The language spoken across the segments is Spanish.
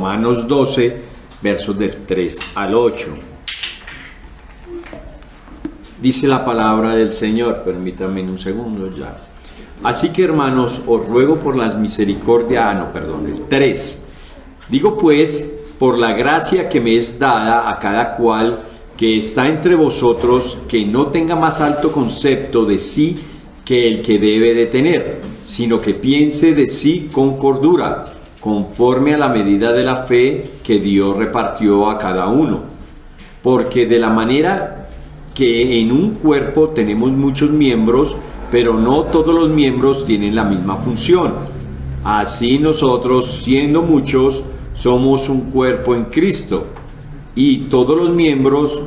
Romanos 12, versos del 3 al 8. Dice la palabra del Señor, permítanme un segundo ya. Así que, hermanos, os ruego por las misericordias, el 3. Digo pues, por la gracia que me es dada a cada cual que está entre vosotros, que no tenga más alto concepto de sí que el que debe de tener, sino que piense de sí con cordura, conforme a la medida de la fe que Dios repartió a cada uno. Porque de la manera que en un cuerpo tenemos muchos miembros, pero no todos los miembros tienen la misma función. Así nosotros, siendo muchos, somos un cuerpo en Cristo, y todos miembros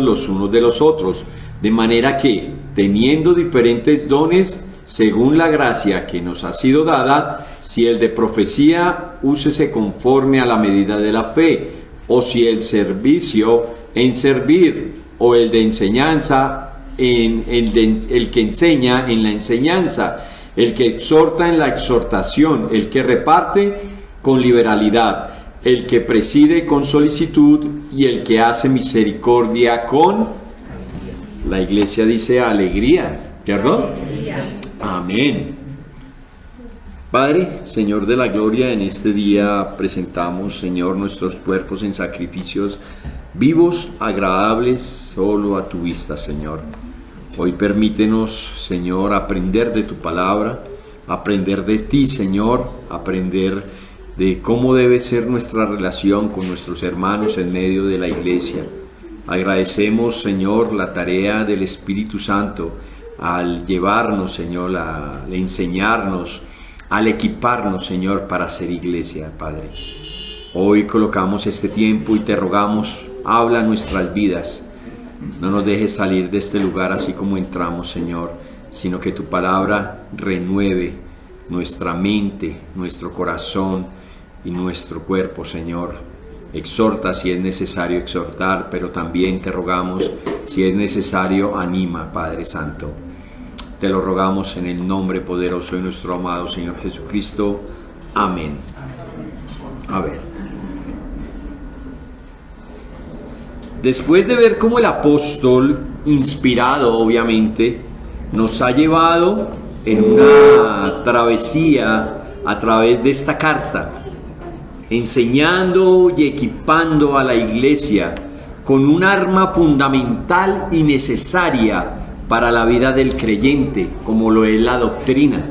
los unos de los otros, de manera que, teniendo diferentes dones, según la gracia que nos ha sido dada, si el de profecía, úsese conforme a la medida de la fe, o si el servicio en servir, o el de enseñanza el que enseña en la enseñanza, el que exhorta en la exhortación, el que reparte con liberalidad, el que preside con solicitud y el que hace misericordia con, la iglesia dice alegría, ¿cierto? Amén. Padre, Señor de la gloria, en este día presentamos, Señor, nuestros cuerpos en sacrificios vivos, agradables, solo a tu vista, Señor. Hoy permítenos, Señor, aprender de tu palabra, aprender de ti, Señor, aprender de cómo debe ser nuestra relación con nuestros hermanos en medio de la iglesia. Agradecemos, Señor, la tarea del Espíritu Santo al llevarnos, Señor, al enseñarnos, al equiparnos, Señor, para ser iglesia, Padre. Hoy colocamos este tiempo y te rogamos, habla nuestras vidas. No nos dejes salir de este lugar así como entramos, Señor, sino que tu palabra renueve nuestra mente, nuestro corazón y nuestro cuerpo, Señor. Exhorta si es necesario exhortar, pero también te rogamos, si es necesario, anima, Padre Santo. Te lo rogamos en el nombre poderoso de nuestro amado Señor Jesucristo. Amén. A ver. Después de ver cómo el apóstol, inspirado obviamente, nos ha llevado en una travesía a través de esta carta, enseñando y equipando a la iglesia con un arma fundamental y necesaria para la vida del creyente, como lo es la doctrina.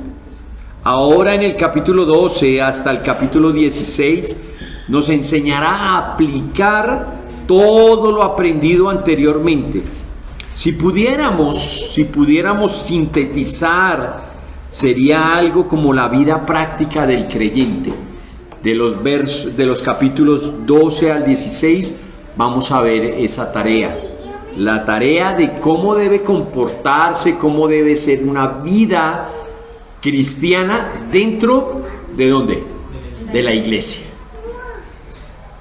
Ahora en el capítulo 12 hasta el capítulo 16 nos enseñará a aplicar todo lo aprendido anteriormente. Si pudiéramos sintetizar, sería algo como la vida práctica del creyente. De los capítulos 12 al 16 vamos a ver esa tarea. La tarea de cómo debe comportarse, cómo debe ser una vida cristiana dentro ¿de dónde? De la iglesia.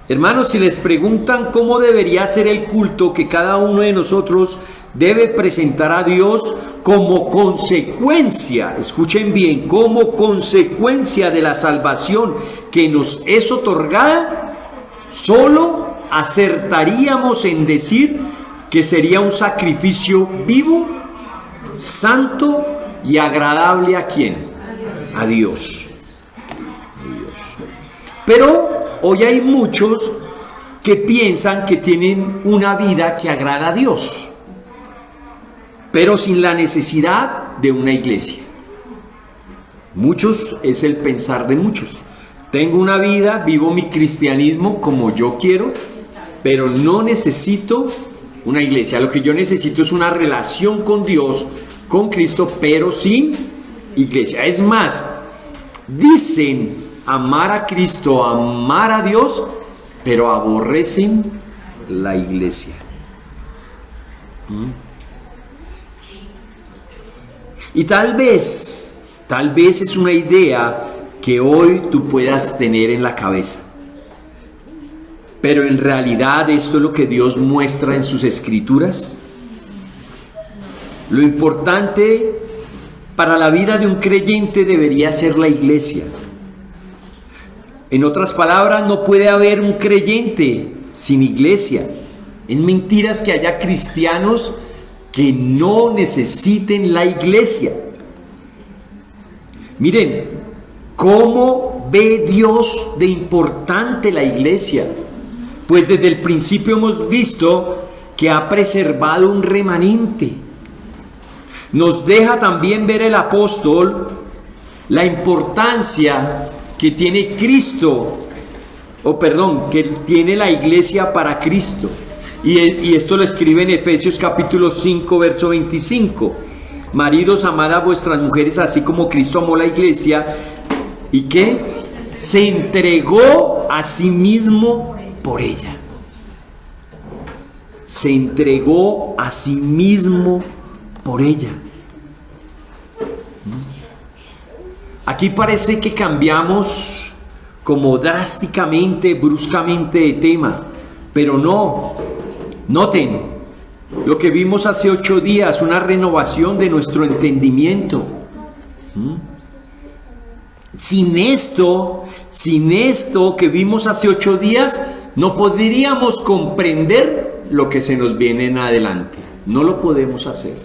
Hermanos, si les preguntan cómo debería ser el culto que cada uno de nosotros debe presentar a Dios como consecuencia, escuchen bien, como consecuencia de la salvación que nos es otorgada, solo acertaríamos en decir que sería un sacrificio vivo, santo y agradable ¿a quién? A Dios. Pero hoy hay muchos que piensan que tienen una vida que agrada a Dios, pero sin la necesidad de una iglesia. Muchos, es el pensar de muchos. Tengo una vida, vivo mi cristianismo como yo quiero, pero no necesito una iglesia. Lo que yo necesito es una relación con Dios, con Cristo, pero sin iglesia. Es más, dicen amar a Cristo, amar a Dios, pero aborrecen la iglesia. Y tal vez es una idea que hoy tú puedas tener en la cabeza. Pero en realidad esto es lo que Dios muestra en sus escrituras. Lo importante para la vida de un creyente debería ser la iglesia. En otras palabras, no puede haber un creyente sin iglesia. Es mentira que haya cristianos que no necesiten la iglesia. Miren, ¿cómo ve Dios de importante la iglesia? Pues desde el principio hemos visto que ha preservado un remanente. Nos deja también ver el apóstol la importancia que tiene que tiene la iglesia para Cristo. Y esto lo escribe en Efesios capítulo 5, verso 25. Maridos, amad a vuestras mujeres así como Cristo amó la iglesia. ¿Y qué? Se entregó a sí mismo por ella. Se entregó a sí mismo por ella. Aquí parece que cambiamos como drásticamente, bruscamente de tema, pero no. Noten, lo que vimos hace 8 días, una renovación de nuestro entendimiento. Sin esto que vimos hace 8 días, no podríamos comprender lo que se nos viene en adelante. No lo podemos hacer.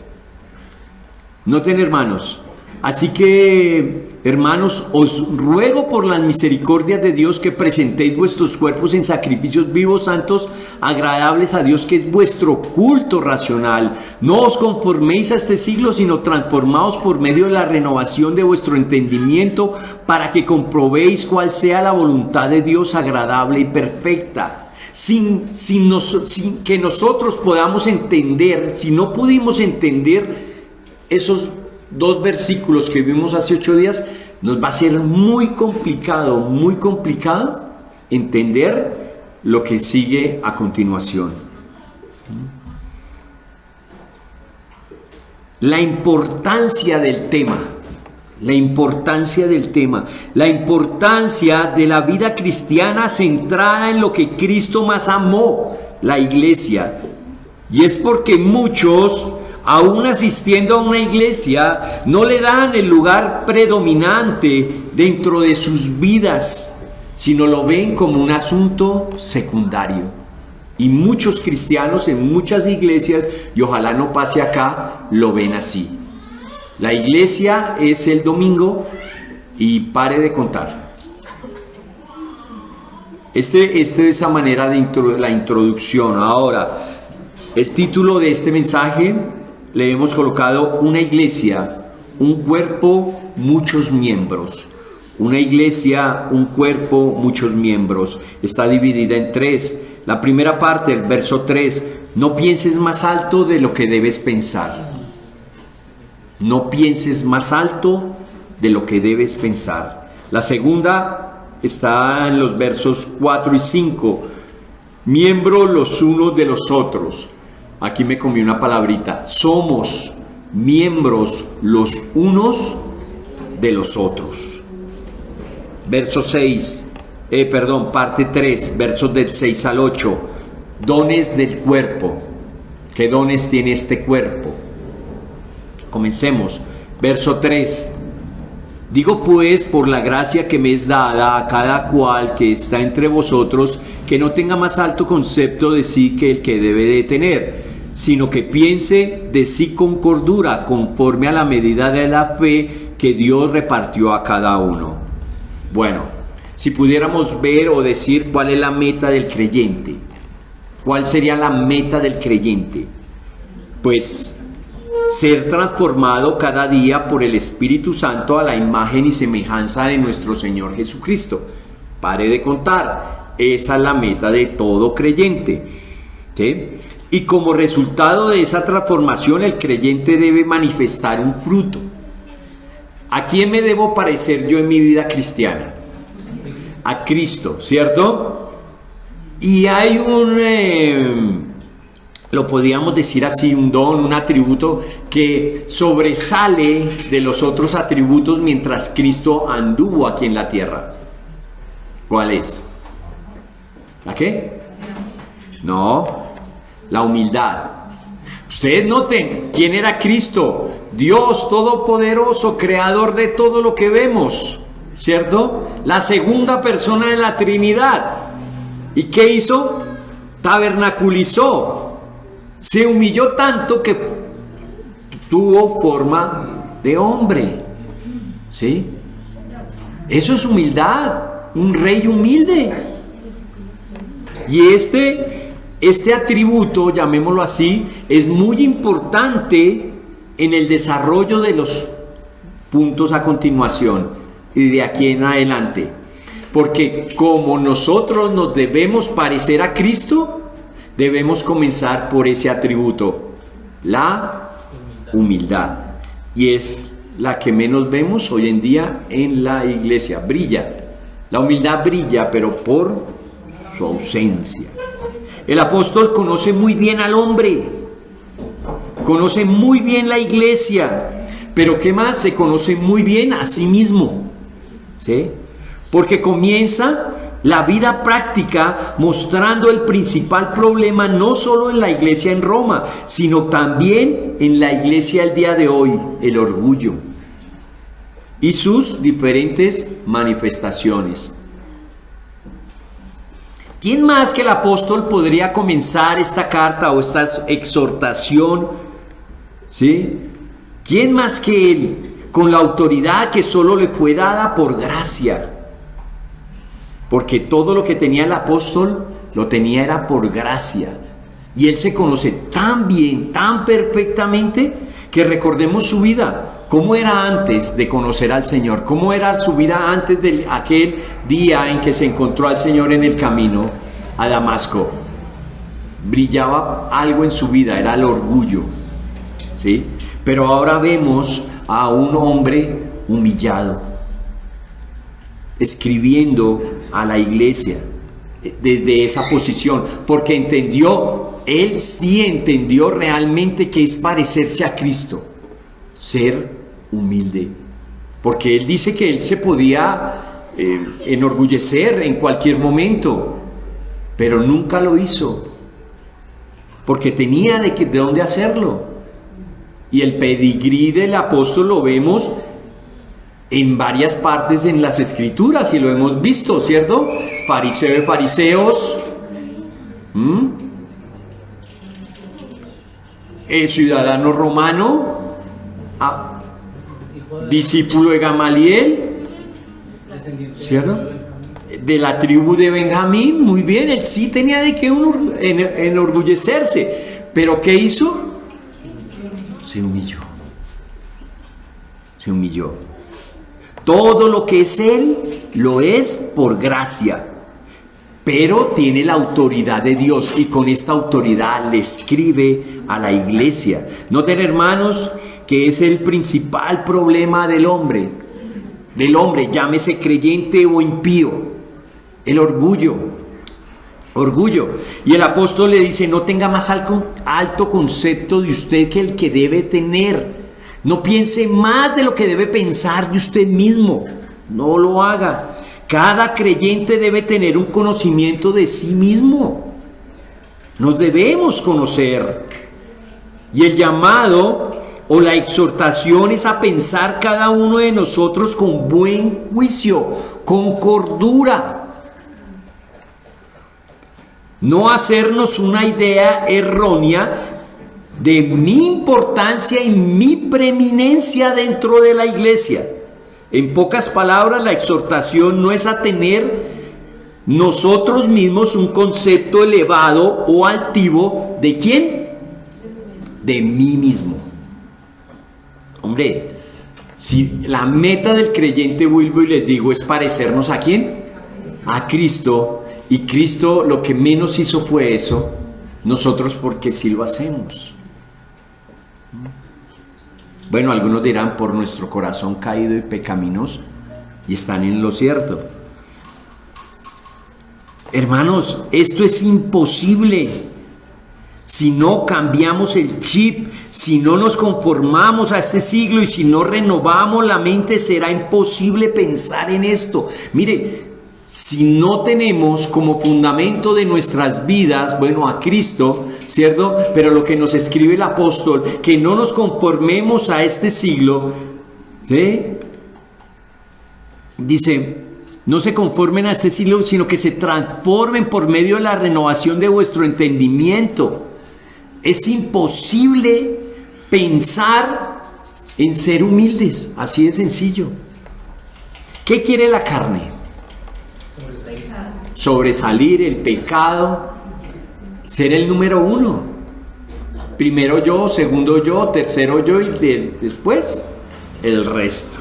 Noten, hermanos. Así que, hermanos, os ruego por las misericordias de Dios que presentéis vuestros cuerpos en sacrificios vivos, santos, agradables a Dios, que es vuestro culto racional. No os conforméis a este siglo, sino transformaos por medio de la renovación de vuestro entendimiento, para que comprobéis cuál sea la voluntad de Dios agradable y perfecta. Sin que nosotros podamos entender, si no pudimos entender esos 2 versículos que vimos hace 8 días, nos va a ser muy complicado entender lo que sigue a continuación. La importancia del tema, la importancia de la vida cristiana centrada en lo que Cristo más amó, la iglesia. Y es porque muchos, aún asistiendo a una iglesia, no le dan el lugar predominante dentro de sus vidas, sino lo ven como un asunto secundario. Y muchos cristianos en muchas iglesias, y ojalá no pase acá, lo ven así. La iglesia es el domingo y pare de contar. Este es esa manera de la introducción. Ahora, el título de este mensaje le hemos colocado: una iglesia, un cuerpo, muchos miembros. Una iglesia, un cuerpo, muchos miembros. Está dividida en 3. La primera parte, el verso 3: no pienses más alto de lo que debes pensar. No pienses más alto de lo que debes pensar. La segunda está en los versos 4 y 5. Miembros los unos de los otros. Aquí me comí una palabrita. Somos miembros los unos de los otros. Verso 6, parte 3, versos del 6 al 8. Dones del cuerpo. ¿Qué dones tiene este cuerpo? Comencemos. Verso 3. Digo pues, por la gracia que me es dada a cada cual que está entre vosotros, que no tenga más alto concepto de sí que el que debe de tener, sino que piense de sí con cordura, conforme a la medida de la fe que Dios repartió a cada uno. Bueno, si pudiéramos ver o decir cuál es la meta del creyente, ¿cuál sería la meta del creyente? Pues ser transformado cada día por el Espíritu Santo a la imagen y semejanza de nuestro Señor Jesucristo. Pare de contar, esa es la meta de todo creyente. ¿Sí? Y como resultado de esa transformación, el creyente debe manifestar un fruto. ¿A quién me debo parecer yo en mi vida cristiana? A Cristo, ¿cierto? Y hay lo podríamos decir así, un don, un atributo que sobresale de los otros atributos mientras Cristo anduvo aquí en la tierra. ¿Cuál es? ¿La qué? No, la humildad. Ustedes noten, ¿quién era Cristo? Dios todopoderoso, creador de todo lo que vemos. ¿cierto? La segunda persona de la Trinidad. ¿Y qué hizo? Tabernaculizó. Se humilló tanto que tuvo forma de hombre. ¿Sí? Eso es humildad. Un rey humilde. Y este atributo, llamémoslo así, es muy importante en el desarrollo de los puntos a continuación y de aquí en adelante. Porque como nosotros nos debemos parecer a Cristo, debemos comenzar por ese atributo, la humildad. Y es la que menos vemos hoy en día en la iglesia. Brilla. La humildad brilla, pero por su ausencia. El apóstol conoce muy bien al hombre, conoce muy bien la iglesia, pero ¿qué más? Se conoce muy bien a sí mismo, ¿sí? Porque comienza la vida práctica mostrando el principal problema no solo en la iglesia en Roma, sino también en la iglesia el día de hoy, el orgullo y sus diferentes manifestaciones. ¿Quién más que el apóstol podría comenzar esta carta o esta exhortación? ¿Sí? ¿Quién más que él? Con la autoridad que solo le fue dada por gracia. Porque todo lo que tenía el apóstol, lo tenía era por gracia. Y él se conoce tan bien, tan perfectamente, que recordemos su vida. ¿Cómo era antes de conocer al Señor? ¿Cómo era su vida antes de aquel día en que se encontró al Señor en el camino a Damasco? Brillaba algo en su vida, era el orgullo, ¿sí? Pero ahora vemos a un hombre humillado, escribiendo a la iglesia desde esa posición, porque entendió, él sí entendió realmente que es parecerse a Cristo, ser humilde, porque él dice que él se podía enorgullecer en cualquier momento, pero nunca lo hizo, porque tenía de dónde hacerlo. Y el pedigrí del apóstol lo vemos en varias partes en las escrituras y lo hemos visto, ¿cierto? Fariseo de fariseos, ciudadano romano, discípulo de Gamaliel, ¿cierto? De la tribu de Benjamín, muy bien, él sí tenía de qué enorgullecerse, pero ¿qué hizo? Se humilló. Se humilló. Todo lo que es él, lo es por gracia, pero tiene la autoridad de Dios y con esta autoridad le escribe a la iglesia. Noten, hermanos, que es el principal problema del hombre, llámese creyente o impío, el orgullo. Y el apóstol le dice, no tenga más alto concepto de usted que el que debe tener. No piense más de lo que debe pensar de usted mismo. No lo haga. Cada creyente debe tener un conocimiento de sí mismo. Nos debemos conocer. Y el llamado o la exhortación es a pensar cada uno de nosotros con buen juicio, con cordura. No hacernos una idea errónea de mi importancia y mi preeminencia dentro de la iglesia. En pocas palabras, la exhortación no es a tener nosotros mismos un concepto elevado o altivo ¿de quién? De mí mismo. Hombre, si la meta del creyente, vuelvo y les digo, es parecernos ¿a quién? A Cristo. Y Cristo lo que menos hizo fue eso. Nosotros porque sí lo hacemos. Bueno, algunos dirán por nuestro corazón caído y pecaminoso, y están en lo cierto. Hermanos, esto es imposible. Si no cambiamos el chip, si no nos conformamos a este siglo y si no renovamos la mente, será imposible pensar en esto. Mire, si no tenemos como fundamento de nuestras vidas, bueno, a Cristo, ¿cierto? Pero lo que nos escribe el apóstol, que no nos conformemos a este siglo, ¿sí? dice, no se conformen a este siglo, sino que se transformen por medio de la renovación de vuestro entendimiento. Es imposible pensar en ser humildes, así de sencillo. ¿Qué quiere la carne? Sobresalir, el pecado, ser el número uno. Primero yo, segundo yo, tercero yo y después el resto.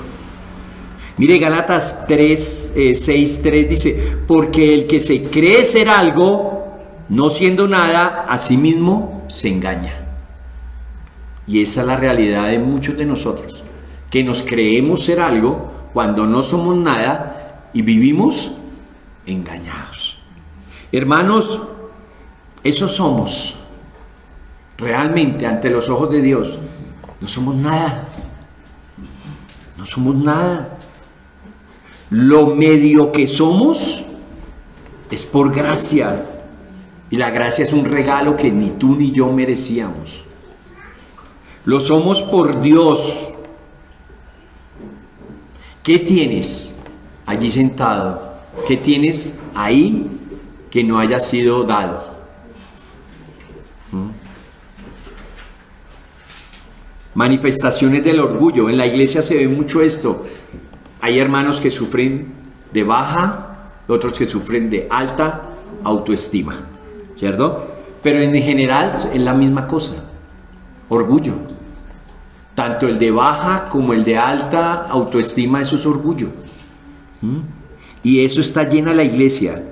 Mire, Gálatas 6:3 dice, porque el que se cree ser algo, no siendo nada, a sí mismo se engaña. Y esa es la realidad de muchos de nosotros, que nos creemos ser algo cuando no somos nada y vivimos engañados. Hermanos, eso somos. Realmente, ante los ojos de Dios, no somos nada. No somos nada. Lo medio que somos es por gracia. Y la gracia es un regalo que ni tú ni yo merecíamos. Lo somos por Dios. ¿Qué tienes allí sentado? ¿Qué tienes ahí que no haya sido dado? Manifestaciones del orgullo. En la iglesia se ve mucho esto. Hay hermanos que sufren de baja, otros que sufren de alta autoestima, ¿cierto? Pero en general es la misma cosa. Orgullo. Tanto el de baja como el de alta autoestima, eso es orgullo. Y eso está llena la iglesia.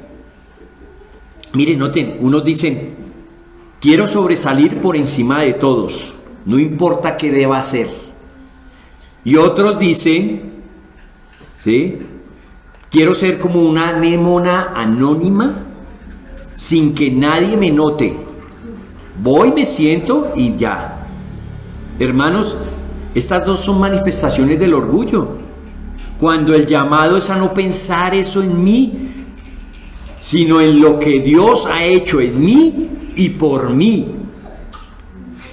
Miren, noten, unos dicen, quiero sobresalir por encima de todos, no importa qué deba hacer. Y otros dicen, ¿sí?, quiero ser como una anémona anónima, sin que nadie me note. Voy, me siento y ya. Hermanos, estas dos son manifestaciones del orgullo. Cuando el llamado es a no pensar eso en mí, sino en lo que Dios ha hecho en mí y por mí.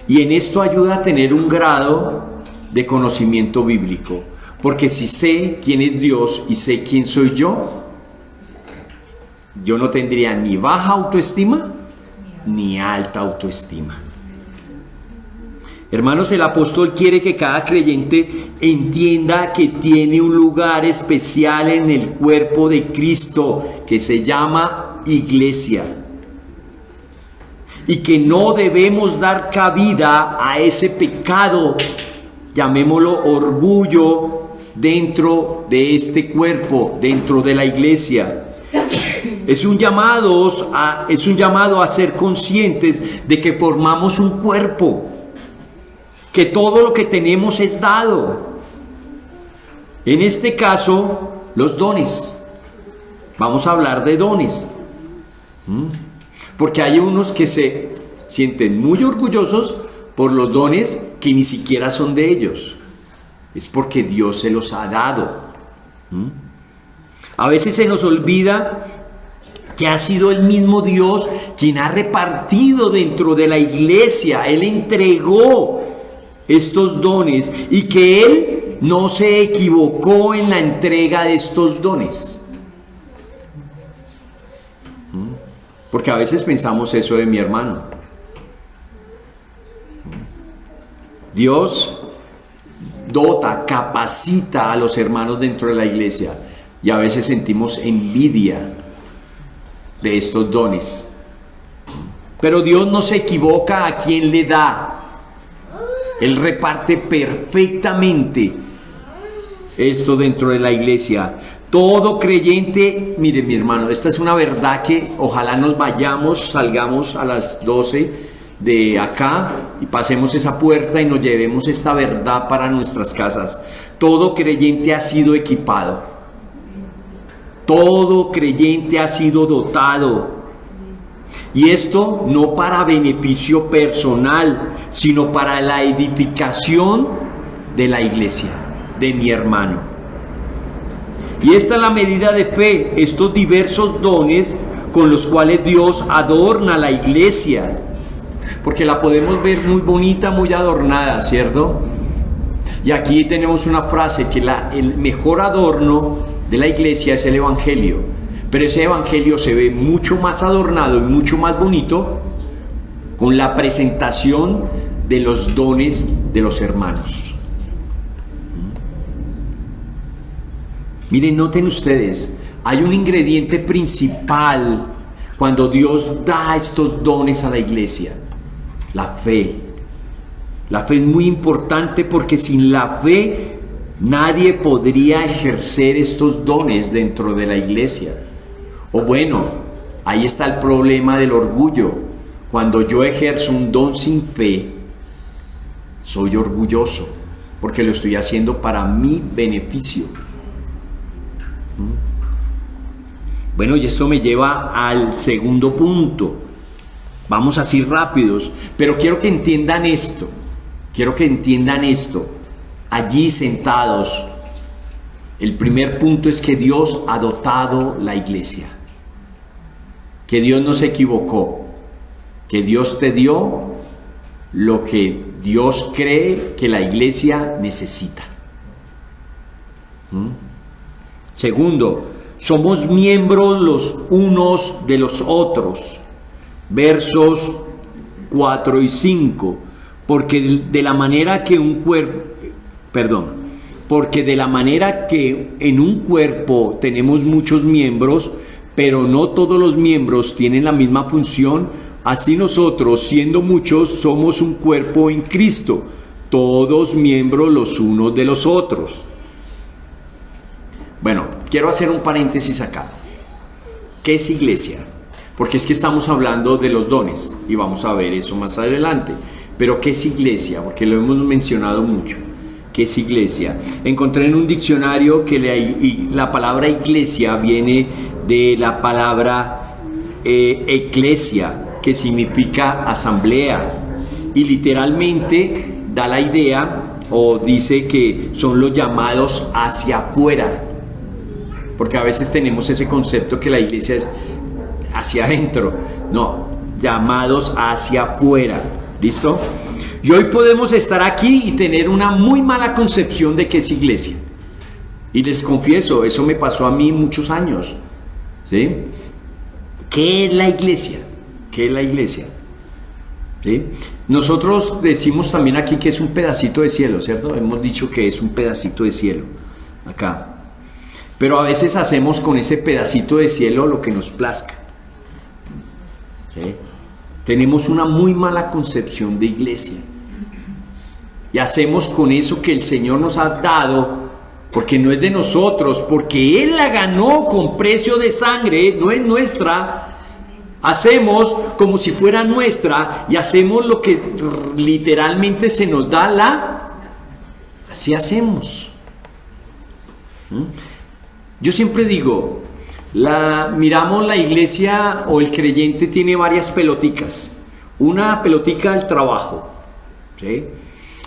Y en esto ayuda a tener un grado de conocimiento bíblico. Porque si sé quién es Dios y sé quién soy yo no tendría ni baja autoestima ni alta autoestima. Hermanos, el apóstol quiere que cada creyente entienda que tiene un lugar especial en el cuerpo de Cristo que se llama iglesia. Y que no debemos dar cabida a ese pecado, llamémoslo orgullo, dentro de este cuerpo, dentro de la iglesia. Es un llamado a ser conscientes de que formamos un cuerpo, que todo lo que tenemos es dado. En este caso, los dones. Vamos a hablar de dones. Porque hay unos que se sienten muy orgullosos por los dones que ni siquiera son de ellos. Es porque Dios se los ha dado. A veces se nos olvida que ha sido el mismo Dios quien ha repartido dentro de la iglesia. Él entregó estos dones y que Él no se equivocó en la entrega de estos dones. Porque a veces pensamos eso de mi hermano. Dios dota, capacita a los hermanos dentro de la iglesia y a veces sentimos envidia de estos dones. Pero Dios no se equivoca a quien le da. Él reparte perfectamente esto dentro de la iglesia. Todo creyente, mire mi hermano, esta es una verdad que ojalá nos vayamos, salgamos a las 12 de acá y pasemos esa puerta y nos llevemos esta verdad para nuestras casas. Todo creyente ha sido equipado. Todo creyente ha sido dotado. Y esto no para beneficio personal, sino para la edificación de la iglesia, de mi hermano. Y esta es la medida de fe, estos diversos dones con los cuales Dios adorna la iglesia. Porque la podemos ver muy bonita, muy adornada, ¿cierto? Y aquí tenemos una frase que el mejor adorno de la iglesia es el evangelio, pero ese evangelio se ve mucho más adornado y mucho más bonito con la presentación de los dones de los hermanos. Miren, noten ustedes, hay un ingrediente principal cuando Dios da estos dones a la iglesia: la fe. La fe es muy importante porque sin la fe nadie podría ejercer estos dones dentro de la iglesia. O bueno, ahí está el problema del orgullo. Cuando yo ejerzo un don sin fe, soy orgulloso porque lo estoy haciendo para mi beneficio. Bueno, y esto me lleva al segundo punto. Vamos así rápidos, pero quiero que entiendan esto. Allí sentados, el primer punto es que Dios ha dotado la iglesia. Que Dios no se equivocó. Que Dios te dio lo que Dios cree que la iglesia necesita. Segundo, somos miembros los unos de los otros. Versos 4 y 5. Porque de la manera que en un cuerpo tenemos muchos miembros, pero no todos los miembros tienen la misma función, así nosotros, siendo muchos, somos un cuerpo en Cristo, todos miembros los unos de los otros. Bueno, quiero hacer un paréntesis acá. ¿Qué es iglesia? Porque es que estamos hablando de los dones y vamos a ver eso más adelante. Pero ¿qué es iglesia? Porque lo hemos mencionado mucho. ¿Qué es iglesia? Encontré en un diccionario que la palabra iglesia viene de la palabra eclesia, que significa asamblea, y literalmente da la idea o dice que son los llamados hacia afuera, porque a veces tenemos ese concepto que la iglesia es hacia adentro. No, llamados hacia afuera. ¿Listo? Y hoy podemos estar aquí y tener una muy mala concepción de qué es iglesia. Y les confieso, eso me pasó a mí muchos años. ¿Sí? ¿Qué es la iglesia? ¿Qué es la iglesia? ¿Sí? Nosotros decimos también aquí que es un pedacito de cielo, ¿cierto? Hemos dicho que es un pedacito de cielo acá. Pero a veces hacemos con ese pedacito de cielo lo que nos plazca. ¿Sí? Tenemos una muy mala concepción de iglesia. Y hacemos con eso que el Señor nos ha dado, porque no es de nosotros, porque Él la ganó con precio de sangre, no es nuestra. Hacemos como si fuera nuestra y hacemos lo que literalmente se nos da Así hacemos. Yo siempre digo, miramos la iglesia o el creyente tiene varias peloticas. Una pelotica el trabajo, ¿sí?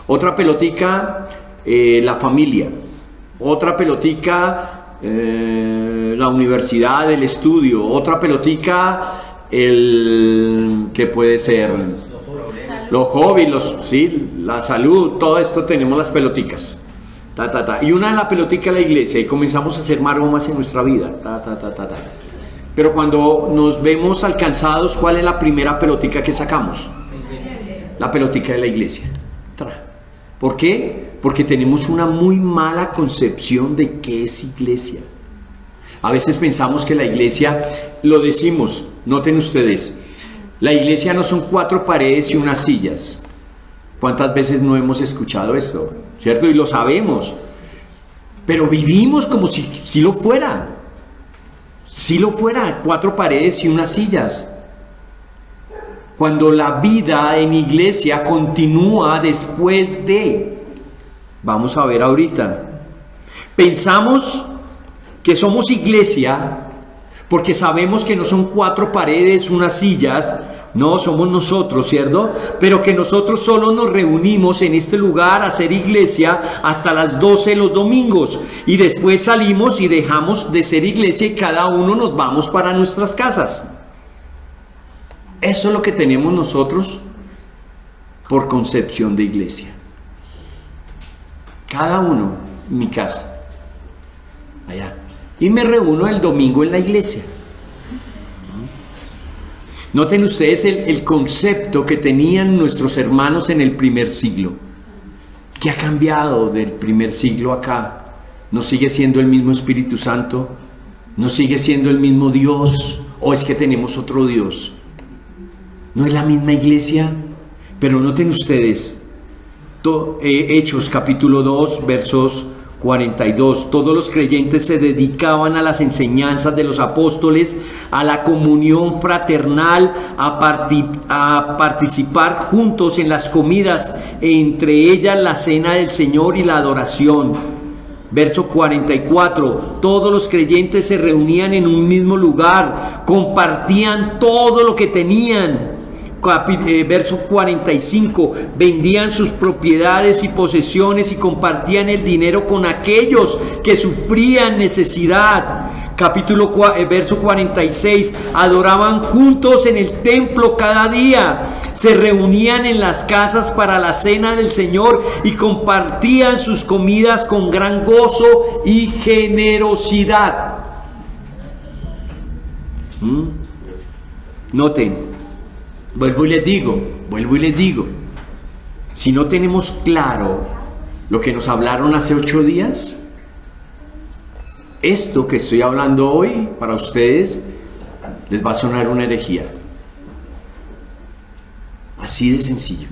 Otra pelotica la familia, otra pelotica la universidad, el estudio, otra pelotica que puede ser los hobbies, ¿sí? La salud, todo esto tenemos las peloticas. Y una es la pelotica de la iglesia y comenzamos a hacer maromas en nuestra vida. Pero cuando nos vemos alcanzados, ¿cuál es la primera pelotica que sacamos? La pelotica de la iglesia. ¿Por qué? Porque tenemos una muy mala concepción de qué es iglesia. A veces pensamos que la iglesia, lo decimos, noten ustedes, la iglesia no son 4 paredes y unas sillas. ¿Cuántas veces no hemos escuchado esto? ¿Cierto? Y lo sabemos. Pero vivimos como si lo fuera. Si lo fuera, 4 paredes y unas sillas. Cuando la vida en iglesia continúa después de... Vamos a ver ahorita. Pensamos que somos iglesia porque sabemos que no son 4 paredes, unas sillas. No, somos nosotros, ¿cierto? Pero que nosotros solo nos reunimos en este lugar a hacer iglesia hasta las 12 los domingos. Y después salimos y dejamos de ser iglesia y cada uno nos vamos para nuestras casas. Eso es lo que tenemos nosotros por concepción de iglesia. cada uno en mi casa, allá, y me reúno el domingo en la iglesia. Noten ustedes el concepto que tenían nuestros hermanos en el primer siglo. ¿Qué ha cambiado del primer siglo acá? ¿No sigue siendo el mismo Espíritu Santo? ¿No sigue siendo el mismo Dios? ¿O es que tenemos otro Dios? ¿No es la misma iglesia? Pero noten ustedes, Hechos capítulo 2, versos 42. Todos los creyentes se dedicaban a las enseñanzas de los apóstoles, a la comunión fraternal, a participar juntos en las comidas, entre ellas la cena del Señor y la adoración. Verso 44, todos los creyentes se reunían en un mismo lugar, compartían todo lo que tenían. Verso 45, vendían sus propiedades y posesiones y compartían el dinero con aquellos que sufrían necesidad. Verso 46, adoraban juntos en el templo cada día, se reunían en las casas para la cena del Señor y compartían sus comidas con gran gozo y generosidad. Noten, vuelvo y les digo, si no tenemos claro lo que nos hablaron hace 8 días, esto que estoy hablando hoy para ustedes les va a sonar una herejía. Así de sencillo.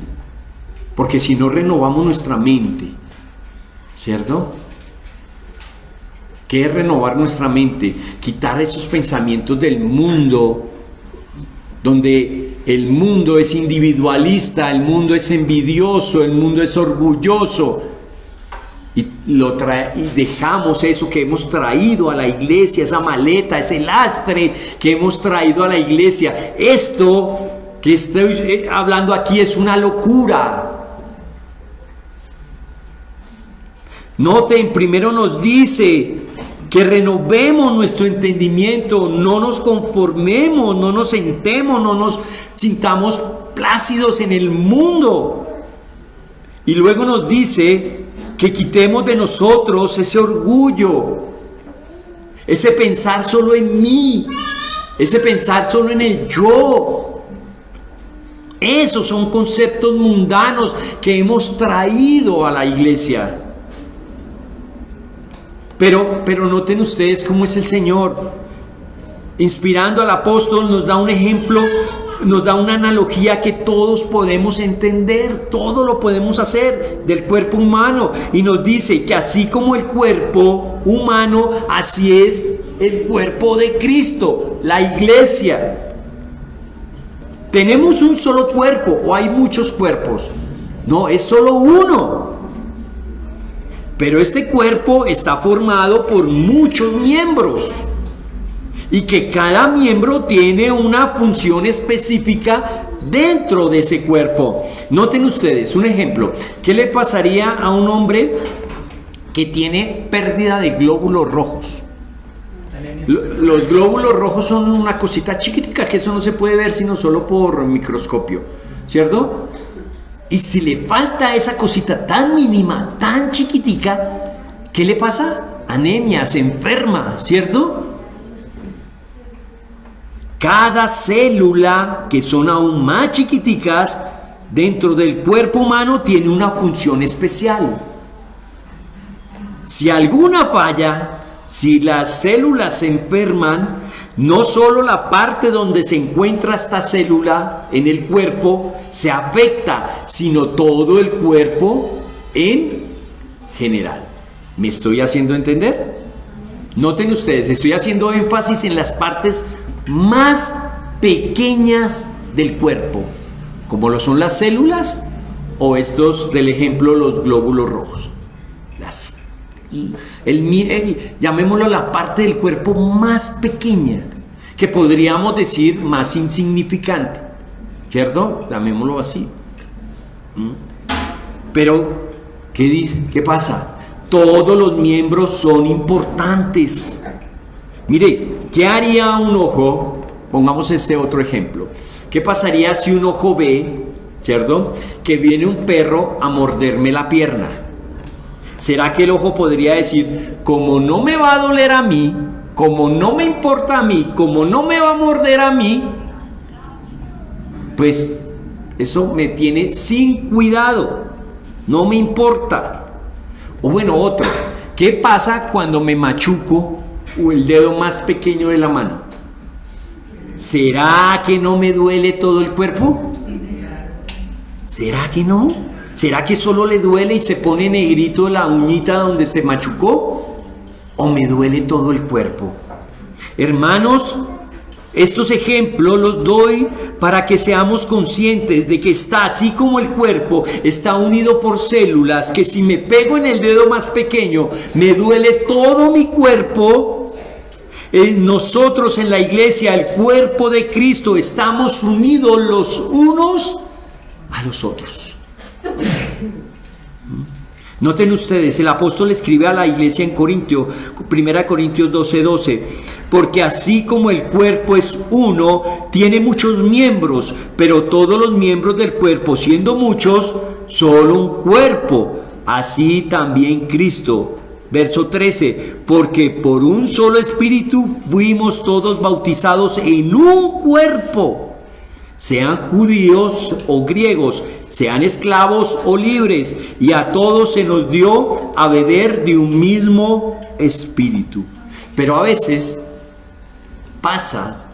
Porque si no renovamos nuestra mente, ¿cierto? ¿Qué es renovar nuestra mente? Quitar esos pensamientos del mundo, donde el mundo es individualista, el mundo es envidioso, el mundo es orgulloso. Y dejamos eso que hemos traído a la iglesia, esa maleta, ese lastre que hemos traído a la iglesia. Esto que estoy hablando aquí es una locura. Noten, primero nos dice que renovemos nuestro entendimiento, no nos conformemos, no nos sentemos, no nos sintamos plácidos en el mundo. Y luego nos dice que quitemos de nosotros ese orgullo, ese pensar solo en mí, ese pensar solo en el yo. Esos son conceptos mundanos que hemos traído a la iglesia. Pero noten ustedes cómo es el Señor. Inspirando al apóstol nos da un ejemplo, nos da una analogía que todos podemos entender, todo lo podemos hacer del cuerpo humano. Y nos dice que así como el cuerpo humano, así es el cuerpo de Cristo, la iglesia. ¿Tenemos un solo cuerpo o hay muchos cuerpos? No, es solo uno. Pero este cuerpo está formado por muchos miembros y que cada miembro tiene una función específica dentro de ese cuerpo. Noten ustedes un ejemplo. ¿Qué le pasaría a un hombre que tiene pérdida de glóbulos rojos? Los glóbulos rojos son una cosita chiquitica que eso no se puede ver sino solo por microscopio, ¿cierto? Y si le falta esa cosita tan mínima, tan chiquitica, ¿qué le pasa? Anemia, se enferma, ¿cierto? Cada célula, que son aún más chiquiticas, dentro del cuerpo humano tiene una función especial. Si alguna falla, si las células se enferman, no solo la parte donde se encuentra esta célula en el cuerpo se afecta, sino todo el cuerpo en general. ¿Me estoy haciendo entender? Noten ustedes, estoy haciendo énfasis en las partes más pequeñas del cuerpo, como lo son las células o estos del ejemplo, los glóbulos rojos. Llamémoslo la parte del cuerpo más pequeña, que podríamos decir más insignificante, ¿cierto? Llamémoslo así. Pero, ¿qué dice? ¿Qué pasa? Todos los miembros son importantes. Mire, ¿qué haría un ojo? Pongamos este otro ejemplo. ¿Qué pasaría si un ojo ve, ¿cierto?, que viene un perro a morderme la pierna? ¿Será que el ojo podría decir, como no me va a doler a mí, como no me importa a mí, como no me va a morder a mí, pues eso me tiene sin cuidado, no me importa? O bueno, otro, ¿qué pasa cuando me machuco el dedo más pequeño de la mano? ¿Será que no me duele todo el cuerpo? ¿Será que no? ¿Será que solo le duele y se pone negrito la uñita donde se machucó? ¿O me duele todo el cuerpo? Hermanos, estos ejemplos los doy para que seamos conscientes de que está así como el cuerpo está unido por células, que si me pego en el dedo más pequeño me duele todo mi cuerpo. Nosotros en la iglesia, el cuerpo de Cristo, estamos unidos los unos a los otros. Noten ustedes, el apóstol escribe a la iglesia en Corintio, 1 Corintios 12:12, porque así como el cuerpo es uno, tiene muchos miembros, pero todos los miembros del cuerpo, siendo muchos, solo un cuerpo, así también Cristo. Verso 13, porque por un solo espíritu fuimos todos bautizados en un cuerpo, sean judíos o griegos, sean esclavos o libres, y a todos se nos dio a beber de un mismo espíritu. Pero a veces pasa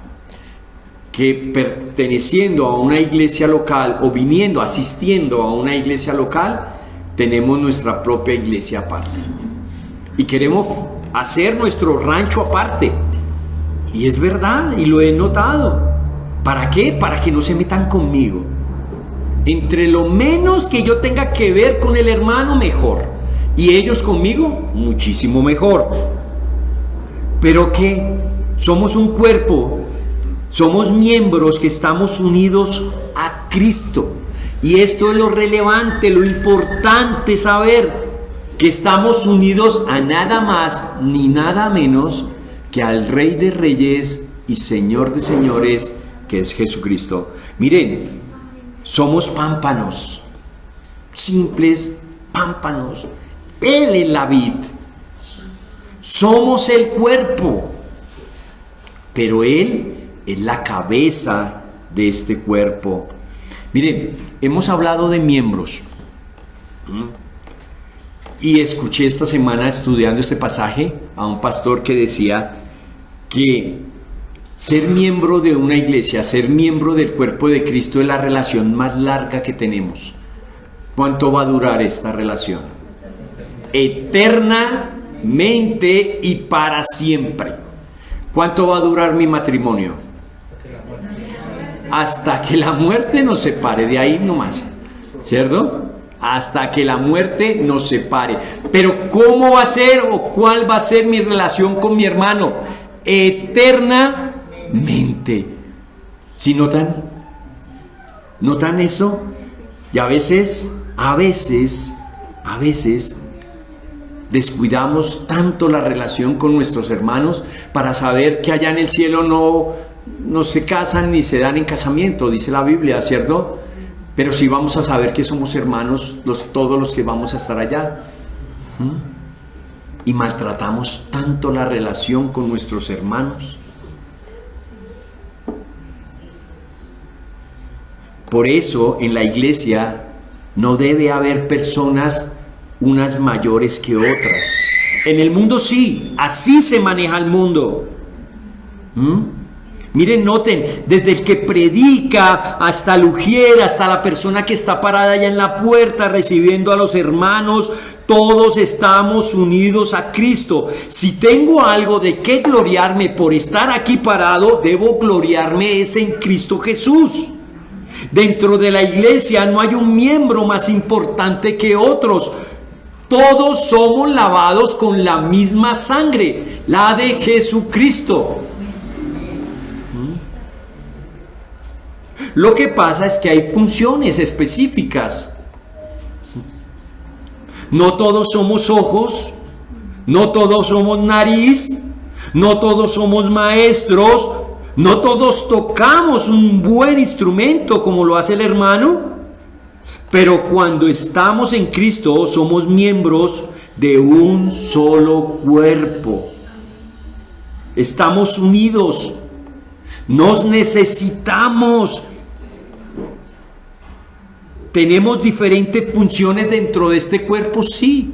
que perteneciendo a una iglesia local o viniendo, asistiendo a una iglesia local, tenemos nuestra propia iglesia aparte. Y queremos hacer nuestro rancho aparte. Y es verdad, y lo he notado. ¿Para qué? Para que no se metan conmigo. Entre lo menos que yo tenga que ver con el hermano, mejor. Y ellos conmigo, muchísimo mejor. Pero que somos un cuerpo, somos miembros que estamos unidos a Cristo. Y esto es lo relevante, lo importante saber, que estamos unidos a nada más ni nada menos que al Rey de Reyes y Señor de Señores, que es Jesucristo. Miren, somos pámpanos, simples pámpanos. Él es la vid. Somos el cuerpo, pero Él es la cabeza de este cuerpo. Miren, hemos hablado de miembros. Y escuché esta semana, estudiando este pasaje, a un pastor que decía que ser miembro de una iglesia, ser miembro del cuerpo de Cristo, es la relación más larga que tenemos. ¿Cuánto va a durar esta relación? Eternamente y para siempre. ¿Cuánto va a durar mi matrimonio? Hasta que la muerte nos separe, de ahí nomás, ¿cierto? Hasta que la muerte nos separe. Pero ¿cómo va a ser o cuál va a ser mi relación con mi hermano? Eternamente. ¿Sí notan? ¿Notan eso? Y a veces descuidamos tanto la relación con nuestros hermanos para saber que allá en el cielo no se casan ni se dan en casamiento, dice la Biblia, ¿cierto? Pero sí vamos a saber que somos hermanos todos los que vamos a estar allá. Y maltratamos tanto la relación con nuestros hermanos. Por eso en la iglesia no debe haber personas unas mayores que otras. En el mundo sí, así se maneja el mundo. Miren, noten, desde el que predica hasta el ujier, hasta la persona que está parada allá en la puerta recibiendo a los hermanos, todos estamos unidos a Cristo. Si tengo algo de qué gloriarme por estar aquí parado, debo gloriarme es en Cristo Jesús. Dentro de la iglesia no hay un miembro más importante que otros. Todos somos lavados con la misma sangre, la de Jesucristo. Lo que pasa es que hay funciones específicas. No todos somos ojos, no todos somos nariz, no todos somos maestros, no todos tocamos un buen instrumento como lo hace el hermano. Pero cuando estamos en Cristo somos miembros de un solo cuerpo. Estamos unidos, nos necesitamos. ¿Tenemos diferentes funciones dentro de este cuerpo? Sí,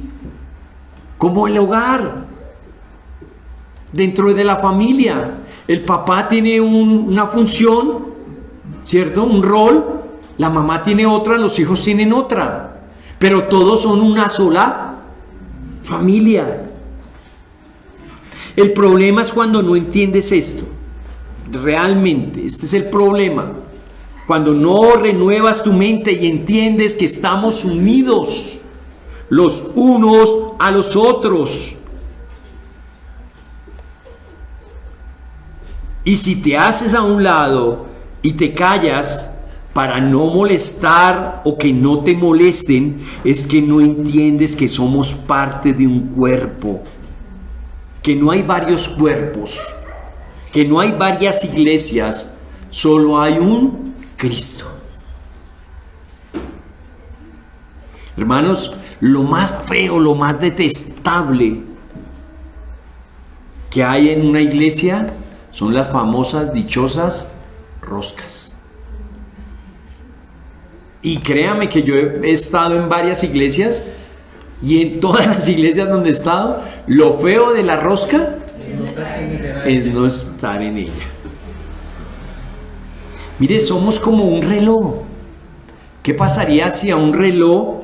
como el hogar, dentro de la familia. El papá tiene una función, ¿cierto? Un rol, la mamá tiene otra, los hijos tienen otra, pero todos son una sola familia. El problema es cuando no entiendes esto. Realmente, este es el problema. Cuando no renuevas tu mente y entiendes que estamos unidos los unos a los otros. Y si te haces a un lado y te callas para no molestar o que no te molesten, es que no entiendes que somos parte de un cuerpo, que no hay varios cuerpos, que no hay varias iglesias, solo hay un Cristo. Hermanos, lo más feo, lo más detestable que hay en una iglesia son las famosas, dichosas roscas. Y créame que yo he estado en varias iglesias, y en todas las iglesias donde he estado, lo feo de la rosca es no estar en ella. Mire, somos como un reloj. ¿Qué pasaría si a un reloj,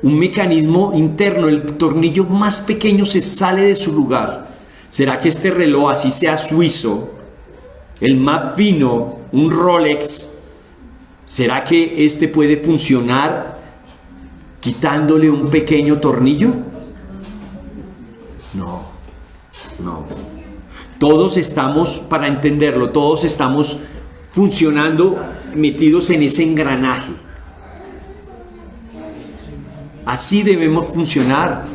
un mecanismo interno, el tornillo más pequeño se sale de su lugar? ¿Será que este reloj, así sea suizo, el más fino, un Rolex, será que este puede funcionar quitándole un pequeño tornillo? No, no. Todos estamos, para entenderlo, todos estamos funcionando, metidos en ese engranaje. Así debemos funcionar.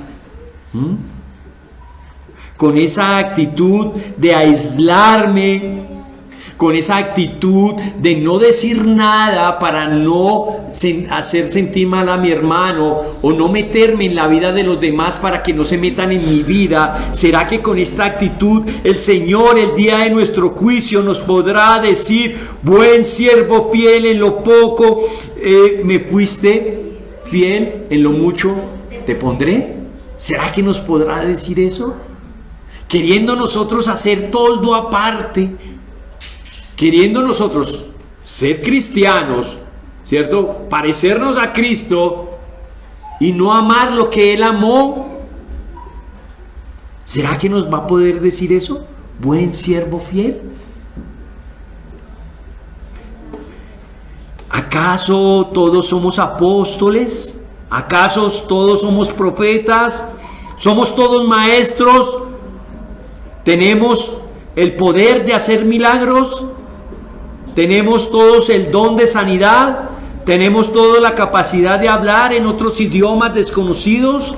Con esa actitud de aislarme, con esa actitud de no decir nada para no hacer sentir mal a mi hermano, o no meterme en la vida de los demás para que no se metan en mi vida. ¿Será que con esta actitud el Señor el día de nuestro juicio nos podrá decir: buen siervo fiel en lo poco, me fuiste fiel en lo mucho, te pondré? ¿Será que nos podrá decir eso? Queriendo nosotros hacer toldo aparte, queriendo nosotros ser cristianos, ¿cierto? Parecernos a Cristo y no amar lo que Él amó. ¿Será que nos va a poder decir eso? Buen siervo fiel. ¿Acaso todos somos apóstoles? ¿Acaso todos somos profetas? ¿Somos todos maestros? ¿Tenemos el poder de hacer milagros? ¿Tenemos todos el don de sanidad? ¿Tenemos toda la capacidad de hablar en otros idiomas desconocidos?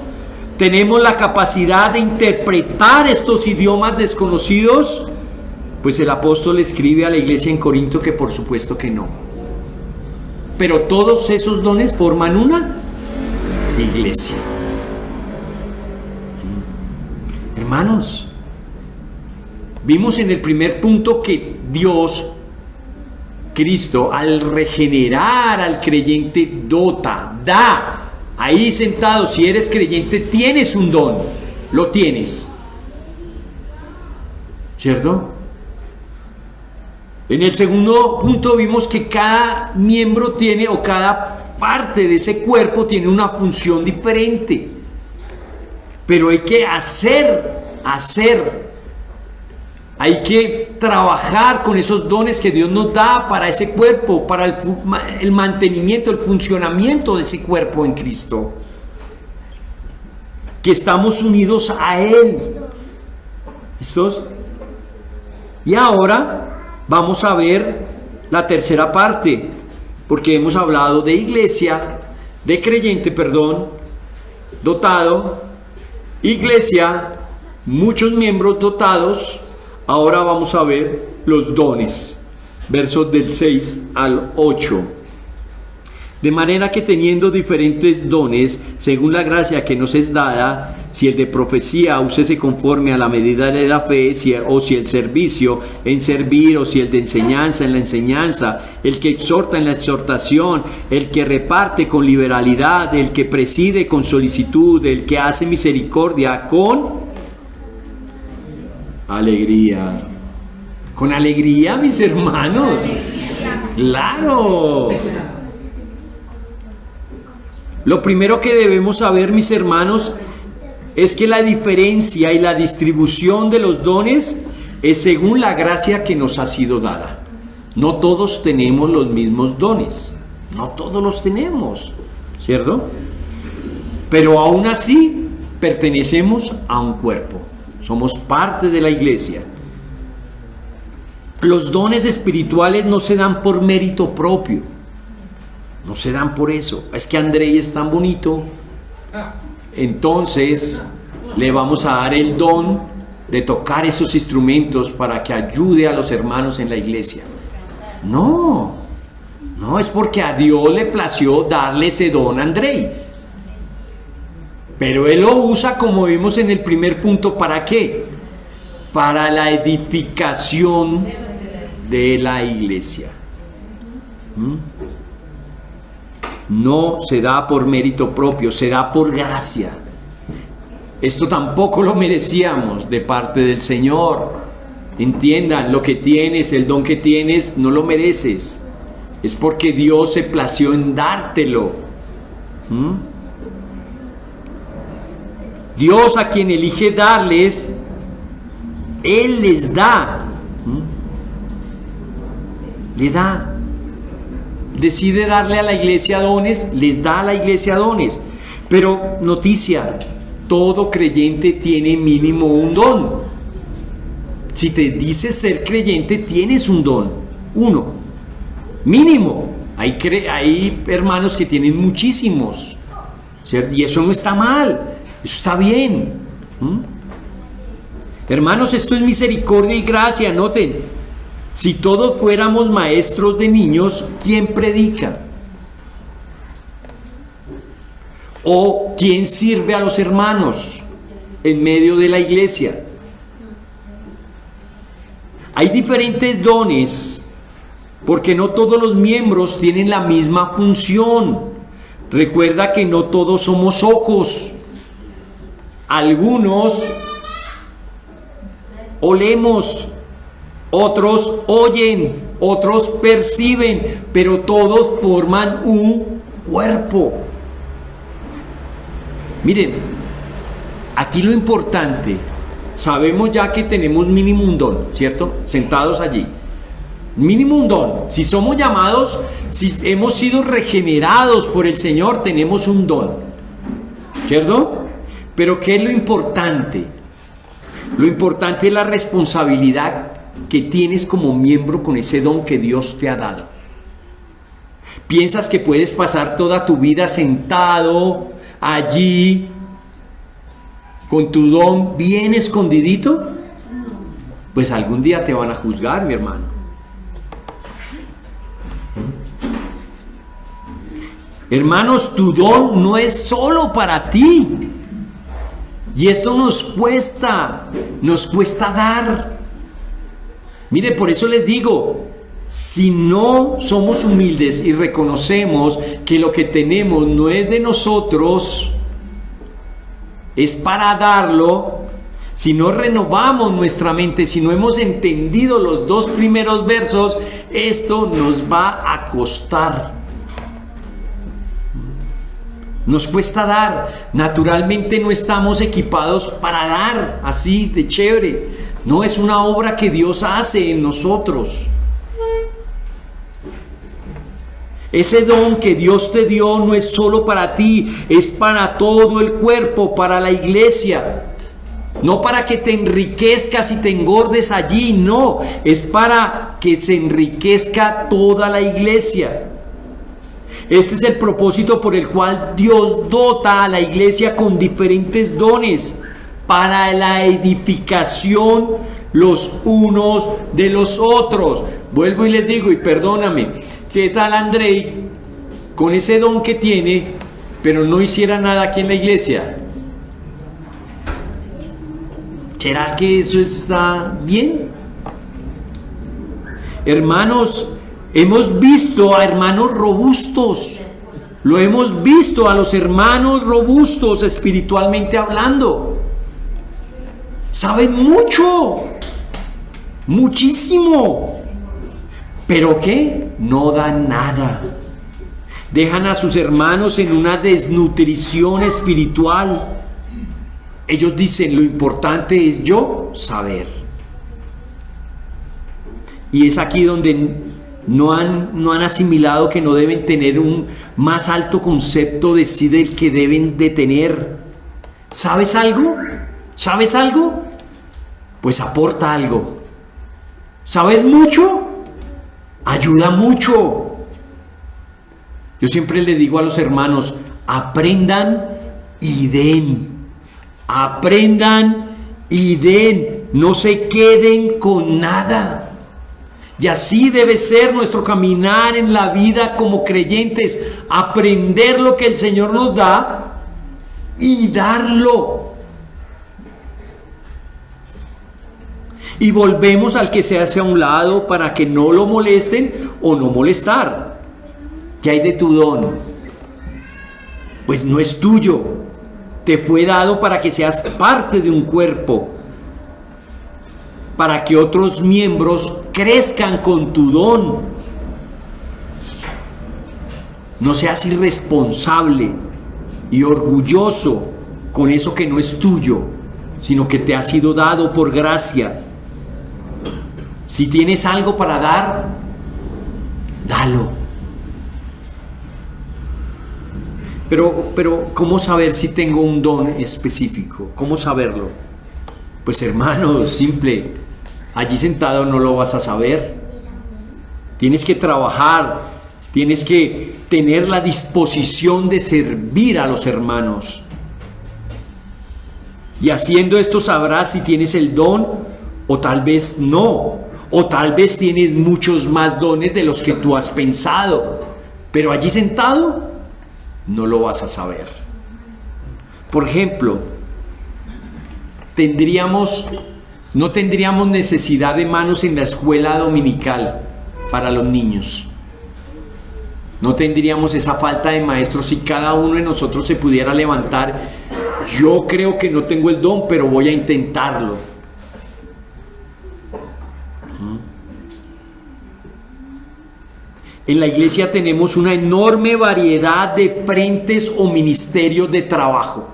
¿Tenemos la capacidad de interpretar estos idiomas desconocidos? Pues el apóstol escribe a la iglesia en Corinto que por supuesto que no. Pero todos esos dones forman una iglesia. Hermanos, vimos en el primer punto que Dios, Cristo, al regenerar al creyente, da. Ahí sentado, si eres creyente, tienes un don, lo tienes, ¿cierto? En el segundo punto vimos que cada miembro tiene, o cada parte de ese cuerpo tiene una función diferente, pero hay que hacer, hay que trabajar con esos dones que Dios nos da para ese cuerpo, para el mantenimiento, el funcionamiento de ese cuerpo en Cristo, que estamos unidos a Él. ¿Listos? Y ahora vamos a ver la tercera parte, porque hemos hablado de iglesia, de creyente, dotado, iglesia, muchos miembros dotados. Ahora vamos a ver los dones, versos del 6 al 8. De manera que teniendo diferentes dones, según la gracia que nos es dada, si el de profecía, úsese conforme a la medida de la fe, o si el servicio, en servir, o si el de enseñanza, en la enseñanza, el que exhorta, en la exhortación, el que reparte con liberalidad, el que preside con solicitud, el que hace misericordia con alegría. Con alegría, mis hermanos. Claro. Lo primero que debemos saber, mis hermanos, es que la diferencia y la distribución de los dones es según la gracia que nos ha sido dada. No todos tenemos los mismos dones. No todos los tenemos, ¿cierto? Pero aún así pertenecemos a un cuerpo. Somos parte de la iglesia. Los dones espirituales no se dan por mérito propio. No se dan por eso. Es que Andrei es tan bonito. Entonces le vamos a dar el don de tocar esos instrumentos para que ayude a los hermanos en la iglesia. No, es porque a Dios le plació darle ese don a Andrei. Pero Él lo usa, como vimos en el primer punto, ¿para qué? Para la edificación de la iglesia. No se da por mérito propio, se da por gracia. Esto tampoco lo merecíamos de parte del Señor. Entiendan, lo que tienes, el don que tienes, no lo mereces. Es porque Dios se plació en dártelo. Dios, a quien elige darles, Él les da. Le da. Decide darle a la iglesia dones, les da a la iglesia dones. Pero noticia, todo creyente tiene mínimo un don. Si te dices ser creyente, tienes un don, uno, mínimo. Hay hermanos que tienen muchísimos, ¿cierto? Y eso no está mal, eso está bien. Hermanos, esto es misericordia y gracia. Noten, si todos fuéramos maestros de niños, ¿quién predica? ¿O quién sirve a los hermanos en medio de la iglesia? Hay diferentes dones, porque no todos los miembros tienen la misma función. Recuerda que no todos somos ojos. Algunos olemos, otros oyen, otros perciben, pero todos forman un cuerpo. Miren, aquí lo importante, sabemos ya que tenemos mínimo un don, ¿cierto? Sentados allí. Mínimo un don. Si somos llamados, si hemos sido regenerados por el Señor, tenemos un don, ¿cierto? Pero ¿qué es lo importante? Lo importante es la responsabilidad que tienes como miembro con ese don que Dios te ha dado. ¿Piensas que puedes pasar toda tu vida sentado allí con tu don bien escondidito? Pues algún día te van a juzgar, mi hermano. Hermanos, tu don no es solo para ti. Y esto nos cuesta dar. Mire, por eso les digo, si no somos humildes y reconocemos que lo que tenemos no es de nosotros, es para darlo, si no renovamos nuestra mente, si no hemos entendido los dos primeros versos, esto nos va a costar. Nos cuesta dar. Naturalmente no estamos equipados para dar así de chévere. No es una obra que Dios hace en nosotros. Ese don que Dios te dio no es solo para ti, es para todo el cuerpo, para la iglesia. No para que te enriquezcas y te engordes allí, no. Es para que se enriquezca toda la iglesia. Este es el propósito por el cual Dios dota a la iglesia con diferentes dones para la edificación los unos de los otros. Vuelvo y les digo, y perdóname, ¿qué tal Andrei? con ese don que tiene, pero no hiciera nada aquí en la iglesia? ¿Será que eso está bien? Hermanos, hemos visto a hermanos robustos, lo hemos visto a los hermanos robustos espiritualmente hablando. Saben mucho, muchísimo, pero ¿qué? No dan nada. Dejan a sus hermanos en una desnutrición espiritual. Ellos dicen, lo importante es yo saber. Y es aquí donde no han asimilado que no deben tener un más alto concepto de sí del que deben de tener. ¿Sabes algo? ¿Sabes algo? Pues aporta algo. ¿Sabes mucho? Ayuda mucho. Yo siempre le digo a los hermanos, aprendan y den. Aprendan y den. No se queden con nada. Y así debe ser nuestro caminar en la vida como creyentes. Aprender lo que el Señor nos da y darlo. Y volvemos al que se hace a un lado para que no lo molesten o no molestar. ¿Qué hay de tu don? Pues no es tuyo. Te fue dado para que seas parte de un cuerpo, para que otros miembros crezcan con tu don. No seas irresponsable y orgulloso con eso que no es tuyo, sino que te ha sido dado por gracia. Si tienes algo para dar, dalo. Pero ¿cómo saber si tengo un don específico? ¿Cómo saberlo? Pues hermano, simple. Allí sentado no lo vas a saber. Tienes que trabajar, tienes que tener la disposición de servir a los hermanos. Y haciendo esto sabrás si tienes el don o tal vez no. O tal vez tienes muchos más dones de los que tú has pensado. Pero allí sentado no lo vas a saber. Por ejemplo, no tendríamos necesidad de manos en la escuela dominical para los niños. No tendríamos esa falta de maestros si cada uno de nosotros se pudiera levantar. Yo creo que no tengo el don, pero voy a intentarlo. En la iglesia tenemos una enorme variedad de frentes o ministerios de trabajo.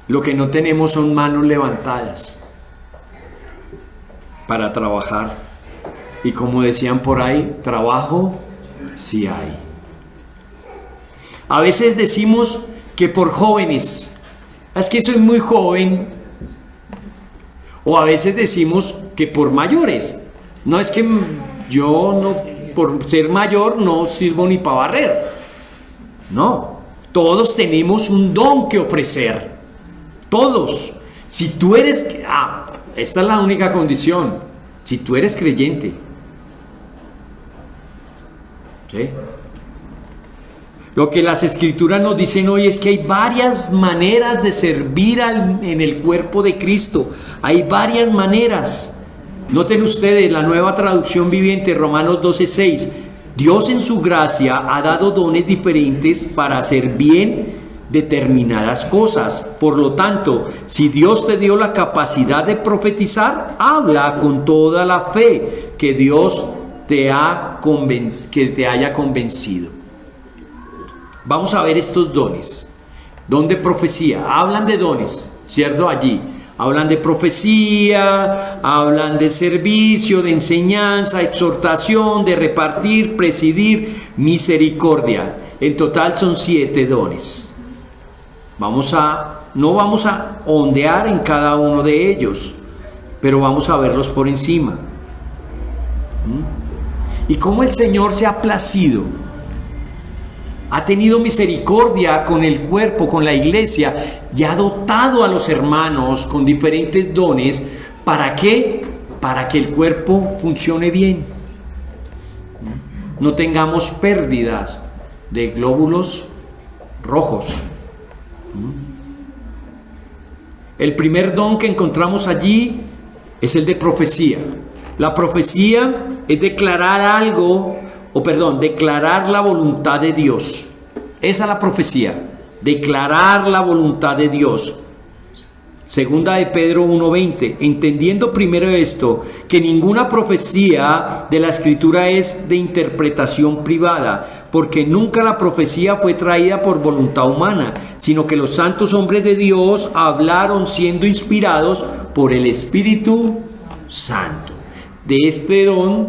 Lo que no tenemos son manos levantadas para trabajar. Y como decían por ahí, trabajo sí hay. A veces decimos que por jóvenes, es que soy muy joven. O a veces decimos que por mayores. No es que yo no, por ser mayor no sirvo ni para barrer. No, todos tenemos un don que ofrecer. Todos. Si tú eres, esta es la única condición. Si tú eres creyente. ¿Sí? Lo que las escrituras nos dicen hoy es que hay varias maneras de servir en el cuerpo de Cristo. Hay varias maneras. Noten ustedes la Nueva Traducción Viviente, Romanos 12:6. Dios en su gracia ha dado dones diferentes para hacer bien determinadas cosas. Por lo tanto, si Dios te dio la capacidad de profetizar, habla con toda la fe que Dios te haya convencido. Vamos a ver estos dones. Don de profecía. Hablan de dones, ¿cierto? Allí. Hablan de profecía, hablan de servicio, de enseñanza, exhortación, de repartir, presidir, misericordia. En total son 7 dones. No vamos a ondear en cada uno de ellos, pero vamos a verlos por encima. Y cómo el Señor se ha placido, ha tenido misericordia con el cuerpo, con la iglesia, y ha dotado a los hermanos con diferentes dones. ¿Para qué? Para que el cuerpo funcione bien. no tengamos pérdidas de glóbulos rojos. El primer don que encontramos allí es el de profecía. La profecía es declarar algo, declarar la voluntad de Dios. Esa es la profecía, declarar la voluntad de Dios. Segunda de Pedro 1:20, entendiendo primero esto, que ninguna profecía de la Escritura es de interpretación privada, porque nunca la profecía fue traída por voluntad humana, sino que los santos hombres de Dios hablaron siendo inspirados por el Espíritu Santo. De este don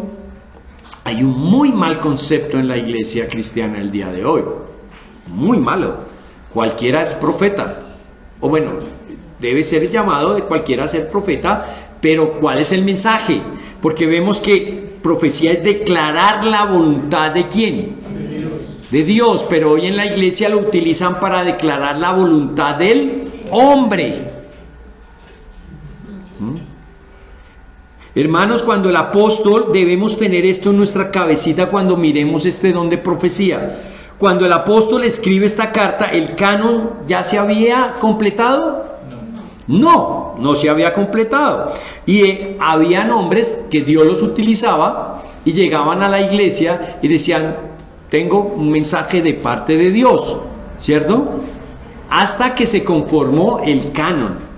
hay un muy mal concepto en la iglesia cristiana el día de hoy, muy malo. Cualquiera es profeta, o bueno, debe ser llamado de cualquiera a ser profeta, pero ¿cuál es el mensaje? Porque vemos que profecía es declarar la voluntad ¿de quién? De Dios, pero hoy en la iglesia lo utilizan para declarar la voluntad del hombre. Hermanos, cuando el apóstol, debemos tener esto en nuestra cabecita cuando miremos este don de profecía. Cuando el apóstol escribe esta carta, ¿el canon ya se había completado? No se había completado. Y habían hombres que Dios los utilizaba y llegaban a la iglesia y decían, tengo un mensaje de parte de Dios, ¿cierto? Hasta que se conformó el canon.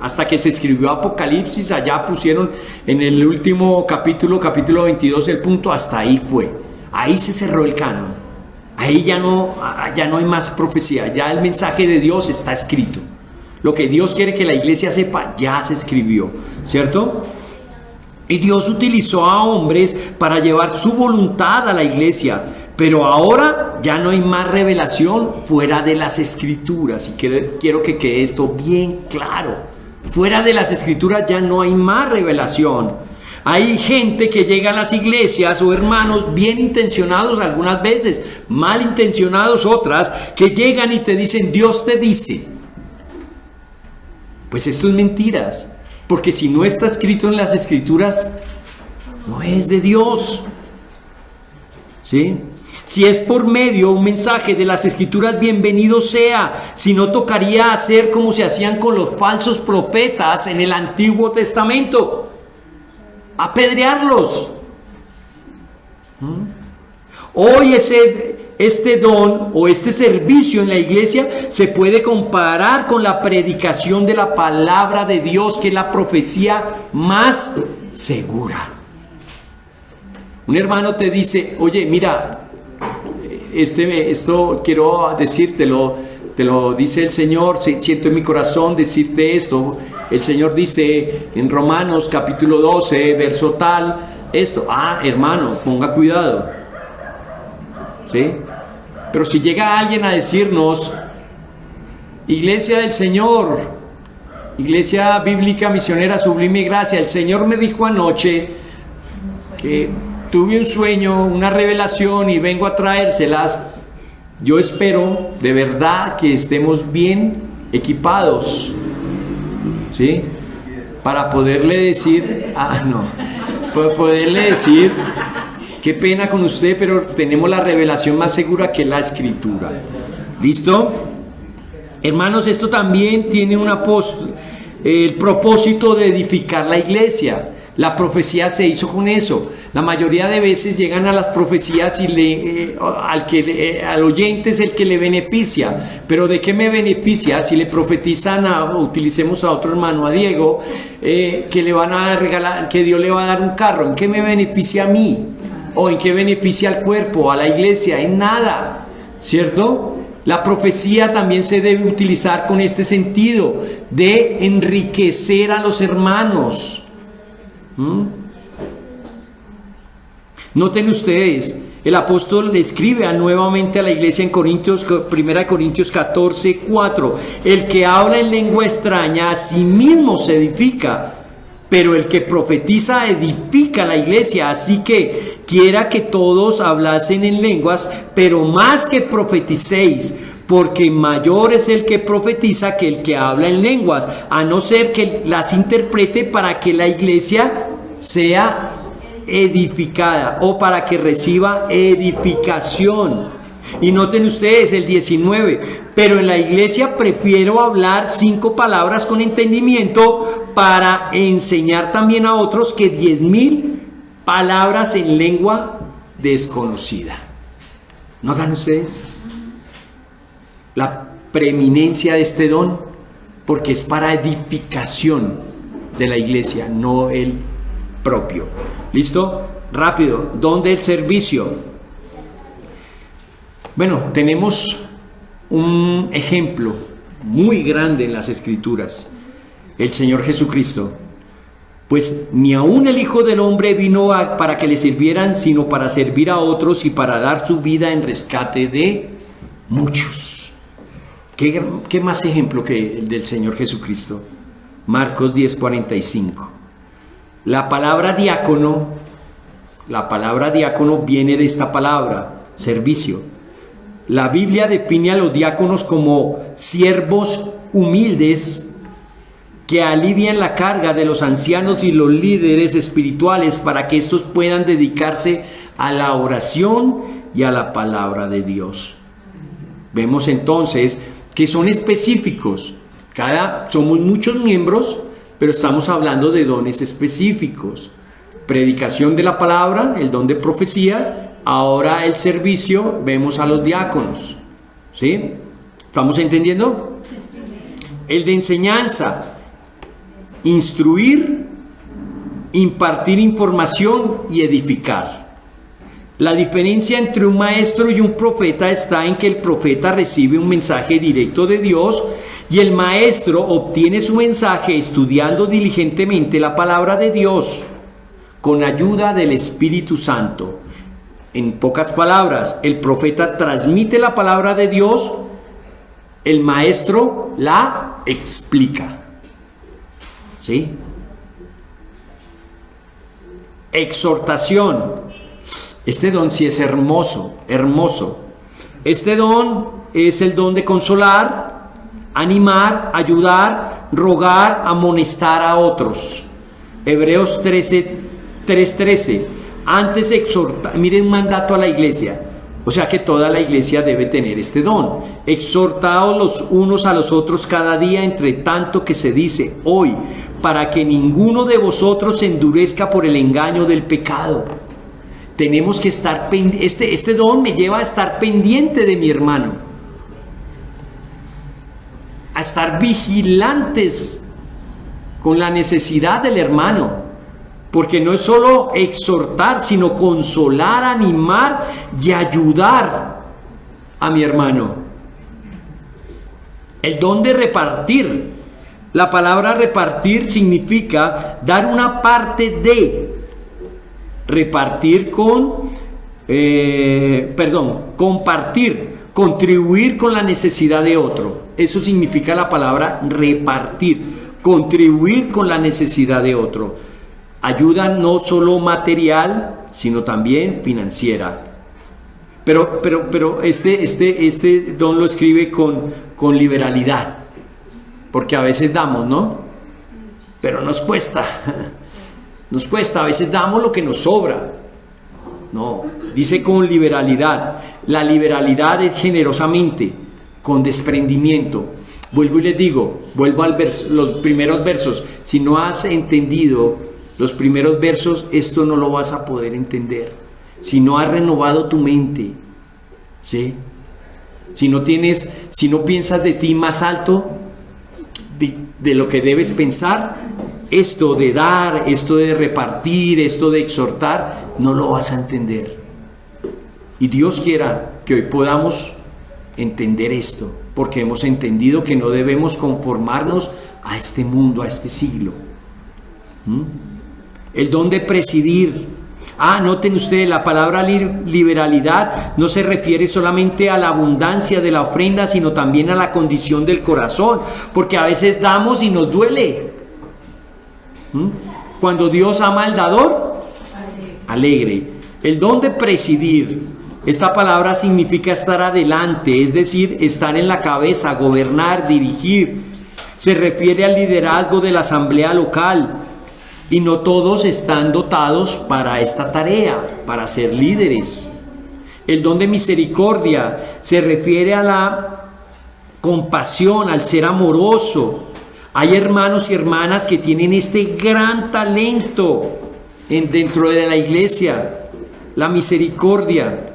Hasta que se escribió Apocalipsis, allá pusieron en el último capítulo 22, el punto, hasta ahí fue. Ahí se cerró el canon. Ahí ya no hay más profecía, ya el mensaje de Dios está escrito. Lo que Dios quiere que la iglesia sepa, ya se escribió, ¿cierto? Y Dios utilizó a hombres para llevar su voluntad a la iglesia, pero ahora ya no hay más revelación fuera de las escrituras. Y quiero que quede esto bien claro. Fuera de las escrituras ya no hay más revelación. Hay gente que llega a las iglesias, o hermanos bien intencionados algunas veces, mal intencionados otras, que llegan y te dicen, Dios te dice. Pues esto es mentiras, porque si no está escrito en las escrituras, no es de Dios. ¿Sí? Si es por medio un mensaje de las escrituras, bienvenido sea. Si no, tocaría hacer como se hacían con los falsos profetas en el Antiguo Testamento: apedrearlos. Hoy este don o este servicio en la iglesia se puede comparar con la predicación de la palabra de Dios, que es la profecía más segura. Un hermano te dice, oye, mira, esto quiero decírtelo, te lo dice el Señor, siento en mi corazón decirte esto. El Señor dice en Romanos capítulo 12, verso tal, esto. Hermano, ponga cuidado. ¿Sí? Pero si llega alguien a decirnos, Iglesia del Señor, Iglesia Bíblica Misionera Sublime Gracia, el Señor me dijo anoche que tuve un sueño, una revelación y vengo a traérselas. Yo espero de verdad que estemos bien equipados, ¿sí? Para poderle decir, para poderle decir, qué pena con usted, pero tenemos la revelación más segura, que la Escritura. ¿Listo? Hermanos, esto también tiene el propósito de edificar la iglesia. La profecía se hizo con eso. La mayoría de veces llegan a las profecías y al oyente es el que le beneficia. Pero ¿de qué me beneficia si le profetizan utilicemos a otro hermano, a Diego, que le van a regalar, que Dios le va a dar un carro? ¿En qué me beneficia a mí? ¿O en qué beneficia al cuerpo, a la iglesia? En nada, ¿cierto? La profecía también se debe utilizar con este sentido de enriquecer a los hermanos. Noten ustedes, el apóstol le escribe nuevamente a la iglesia en Corintios, 1 Corintios 14, 4. El que habla en lengua extraña a sí mismo se edifica, pero el que profetiza edifica la iglesia. Así que quiera que todos hablasen en lenguas, pero más que profeticéis, porque mayor es el que profetiza que el que habla en lenguas, a no ser que las interprete para que la iglesia sea edificada o para que reciba edificación. Y noten ustedes el 19, pero en la iglesia prefiero hablar 5 palabras con entendimiento para enseñar también a otros que 10,000 palabras en lengua desconocida. ¿Notan ustedes la preeminencia de este don? Porque es para edificación de la iglesia, no el propio. ¿Listo? Rápido. Don del servicio. Bueno, tenemos un ejemplo muy grande en las Escrituras. El Señor Jesucristo. Pues ni aun el Hijo del Hombre vino para que le sirvieran, sino para servir a otros y para dar su vida en rescate de muchos. ¿Qué más ejemplo que el del Señor Jesucristo? Marcos 10:45. La palabra diácono viene de esta palabra, servicio. La Biblia define a los diáconos como siervos humildes que alivian la carga de los ancianos y los líderes espirituales para que estos puedan dedicarse a la oración y a la palabra de Dios. Vemos entonces que son específicos. Somos muchos miembros, pero estamos hablando de dones específicos. Predicación de la palabra, el don de profecía, ahora el servicio, vemos a los diáconos. ¿Sí? ¿Estamos entendiendo? El de enseñanza, instruir, impartir información y edificar. La diferencia entre un maestro y un profeta está en que el profeta recibe un mensaje directo de Dios y el maestro obtiene su mensaje estudiando diligentemente la palabra de Dios con ayuda del Espíritu Santo. En pocas palabras, el profeta transmite la palabra de Dios, el maestro la explica. ¿Sí? Exhortación. Este don sí es hermoso, hermoso. Este don es el don de consolar, animar, ayudar, rogar, amonestar a otros. Hebreos 3:13. Antes exhorta, miren un mandato a la iglesia. O sea que toda la iglesia debe tener este don. Exhortaos los unos a los otros cada día, entre tanto que se dice hoy, para que ninguno de vosotros se endurezca por el engaño del pecado. Tenemos que estar pendientes. Este don me lleva a estar pendiente de mi hermano, a estar vigilantes con la necesidad del hermano, porque no es solo exhortar, sino consolar, animar y ayudar a mi hermano. El don de repartir. La palabra repartir significa dar una parte de. Repartir compartir, contribuir con la necesidad de otro. Eso significa la palabra repartir, contribuir con la necesidad de otro. Ayuda no solo material, sino también financiera. Pero este don lo escribe con liberalidad, porque a veces damos, ¿no? Pero nos cuesta. Nos cuesta, a veces damos lo que nos sobra. No, dice con liberalidad. La liberalidad es generosamente, con desprendimiento. Vuelvo y les digo, vuelvo los primeros versos. Si no has entendido los primeros versos, esto no lo vas a poder entender. Si no has renovado tu mente, ¿sí? Si no piensas de ti más alto de lo que debes pensar, esto de dar, esto de repartir, esto de exhortar, no lo vas a entender. Y Dios quiera que hoy podamos entender esto, porque hemos entendido que no debemos conformarnos a este mundo, a este siglo. El don de presidir. Noten ustedes, la palabra liberalidad no se refiere solamente a la abundancia de la ofrenda, sino también a la condición del corazón, porque a veces damos y nos duele. Cuando Dios ama al dador, alegre. El don de presidir. Esta palabra significa estar adelante, es decir, estar en la cabeza, gobernar, dirigir. Se refiere al liderazgo de la asamblea local. Y no todos están dotados para esta tarea, para ser líderes. El don de misericordia se refiere a la compasión, al ser amoroso. Hay hermanos y hermanas que tienen este gran talento dentro de la iglesia, la misericordia.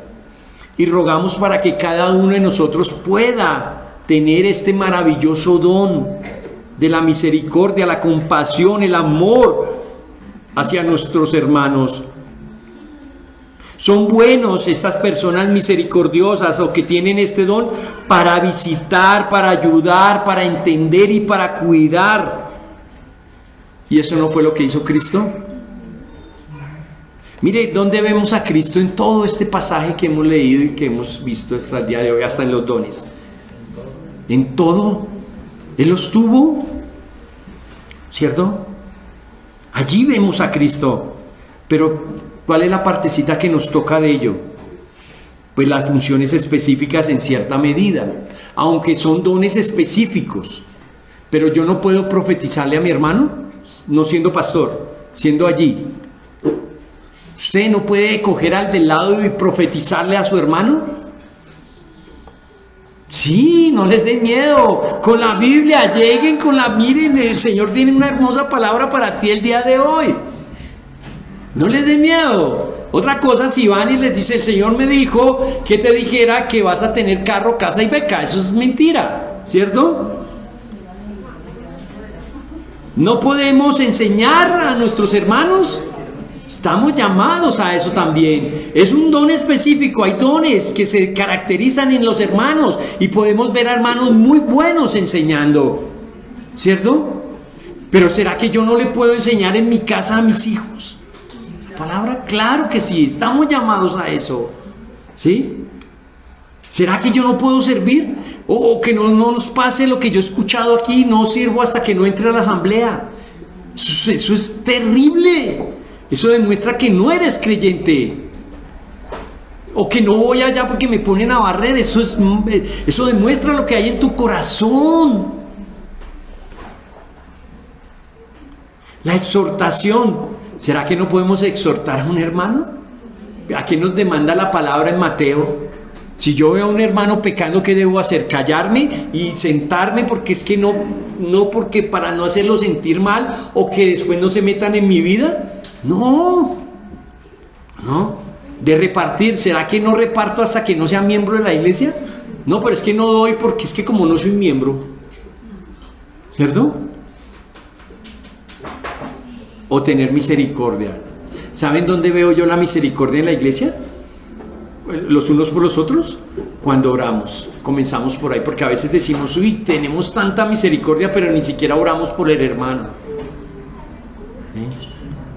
Y rogamos para que cada uno de nosotros pueda tener este maravilloso don de la misericordia, la compasión, el amor hacia nuestros hermanos. Son buenos estas personas misericordiosas o que tienen este don para visitar, para ayudar, para entender y para cuidar. ¿Y eso no fue lo que hizo Cristo? Mire, ¿dónde vemos a Cristo en todo este pasaje que hemos leído y que hemos visto hasta el día de hoy, hasta en los dones? En todo. Él los tuvo, ¿cierto? Allí vemos a Cristo. Pero, ¿cuál es la partecita que nos toca de ello? Pues las funciones específicas en cierta medida, aunque son dones específicos. Pero yo no puedo profetizarle a mi hermano, no siendo pastor, siendo allí. ¿Usted no puede coger al del lado y profetizarle a su hermano? Sí, no les dé miedo. Con la Biblia, lleguen con la, miren, el Señor tiene una hermosa palabra para ti el día de hoy. No les dé miedo. Otra cosa, si van y les dice, el Señor me dijo que te dijera que vas a tener carro, casa y beca. Eso es mentira, ¿cierto? No podemos enseñar a nuestros hermanos. Estamos llamados a eso también. Es un don específico. Hay dones que se caracterizan en los hermanos y podemos ver a hermanos muy buenos enseñando, ¿cierto? Pero ¿será que yo no le puedo enseñar en mi casa a mis hijos la palabra? Claro que sí, estamos llamados a eso, ¿sí? ¿Será que yo no puedo servir? O que no nos pase lo que yo he escuchado aquí, no sirvo hasta que no entre a la asamblea. Eso es terrible. Eso demuestra que no eres creyente. O que no voy allá porque me ponen a barrer. Eso demuestra lo que hay en tu corazón. La exhortación. ¿Será que no podemos exhortar a un hermano? ¿A qué nos demanda la palabra en Mateo? Si yo veo a un hermano pecando, ¿qué debo hacer? ¿Callarme y sentarme porque es que no porque para no hacerlo sentir mal o que después no se metan en mi vida? No. De repartir, ¿será que no reparto hasta que no sea miembro de la iglesia? No, pero es que no doy porque es que como no soy miembro, ¿cierto? O tener misericordia. ¿Saben dónde veo yo la misericordia en la iglesia? Los unos por los otros, cuando oramos. Comenzamos por ahí, porque a veces decimos, uy, tenemos tanta misericordia, pero ni siquiera oramos por el hermano.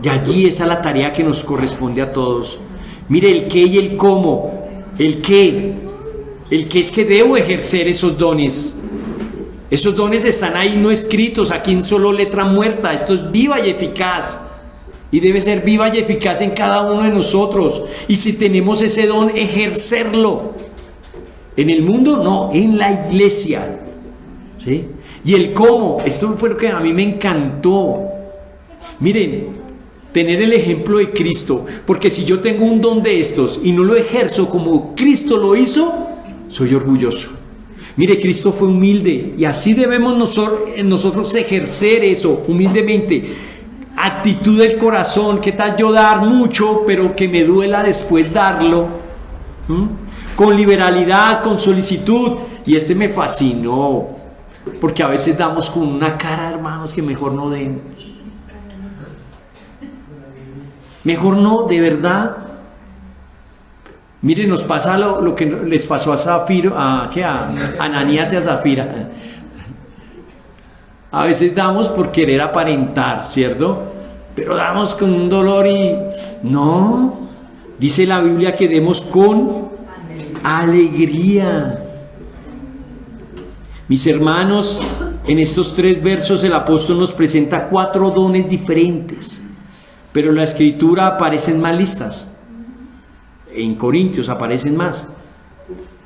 Y allí esa es la tarea que nos corresponde a todos. Mire, el qué y el cómo. El qué es que debo ejercer esos dones. Esos dones están ahí no escritos, aquí en solo letra muerta. Esto es viva y eficaz. Y debe ser viva y eficaz en cada uno de nosotros. Y si tenemos ese don, ejercerlo. ¿En el mundo? No, en la iglesia. ¿Sí? Y el cómo, esto fue lo que a mí me encantó. Miren, tener el ejemplo de Cristo. Porque si yo tengo un don de estos y no lo ejerzo como Cristo lo hizo, soy orgulloso. Mire, Cristo fue humilde. Y así debemos nosotros ejercer eso, humildemente. Actitud del corazón. ¿Qué tal yo dar mucho pero que me duela después darlo? Con liberalidad, con solicitud. Y me fascinó, porque a veces damos con una cara, hermanos, que mejor no den. Mejor no, de verdad. Miren, nos pasa lo que les pasó a Zafiro, a Ananías y a Zafira. A veces damos por querer aparentar, ¿cierto? Pero damos con un dolor y... No, dice la Biblia que demos con alegría. Mis hermanos, en estos 3 versos el apóstol nos presenta 4 dones diferentes, pero en la escritura aparecen más listas. En Corintios aparecen más.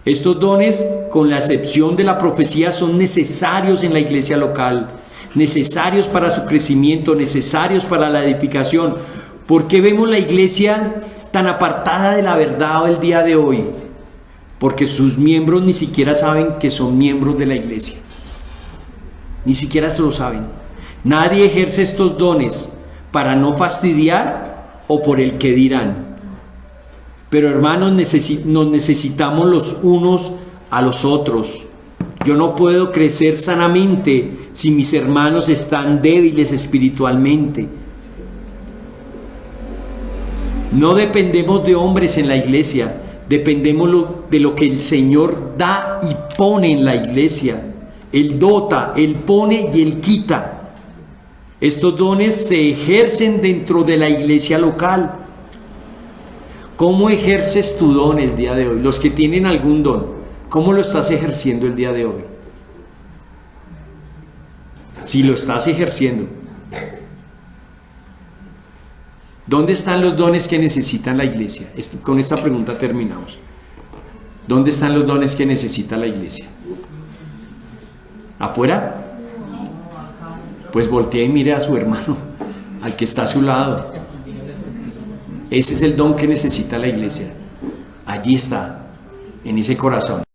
Estos dones, con la excepción de la profecía, son necesarios en la iglesia local. necesarios para su crecimiento, necesarios para la edificación. ¿Por qué vemos la iglesia tan apartada de la verdad el día de hoy? Porque sus miembros ni siquiera saben que son miembros de la iglesia. Ni siquiera se lo saben. Nadie ejerce estos dones para no fastidiar o por el que dirán. Pero hermanos, nos necesitamos los unos a los otros. Yo no puedo crecer sanamente si mis hermanos están débiles espiritualmente. No dependemos de hombres en la iglesia, dependemos de lo que el Señor da y pone en la iglesia. Él dota, Él pone y Él quita. Estos dones se ejercen dentro de la iglesia local. ¿Cómo ejerces tu don el día de hoy? Los que tienen algún don, ¿cómo lo estás ejerciendo el día de hoy? Si lo estás ejerciendo, ¿dónde están los dones que necesita la iglesia? Con esta pregunta terminamos. ¿Dónde están los dones que necesita la iglesia? ¿Afuera? Pues voltee y mire a su hermano, al que está a su lado. Ese es el don que necesita la iglesia. Allí está, en ese corazón.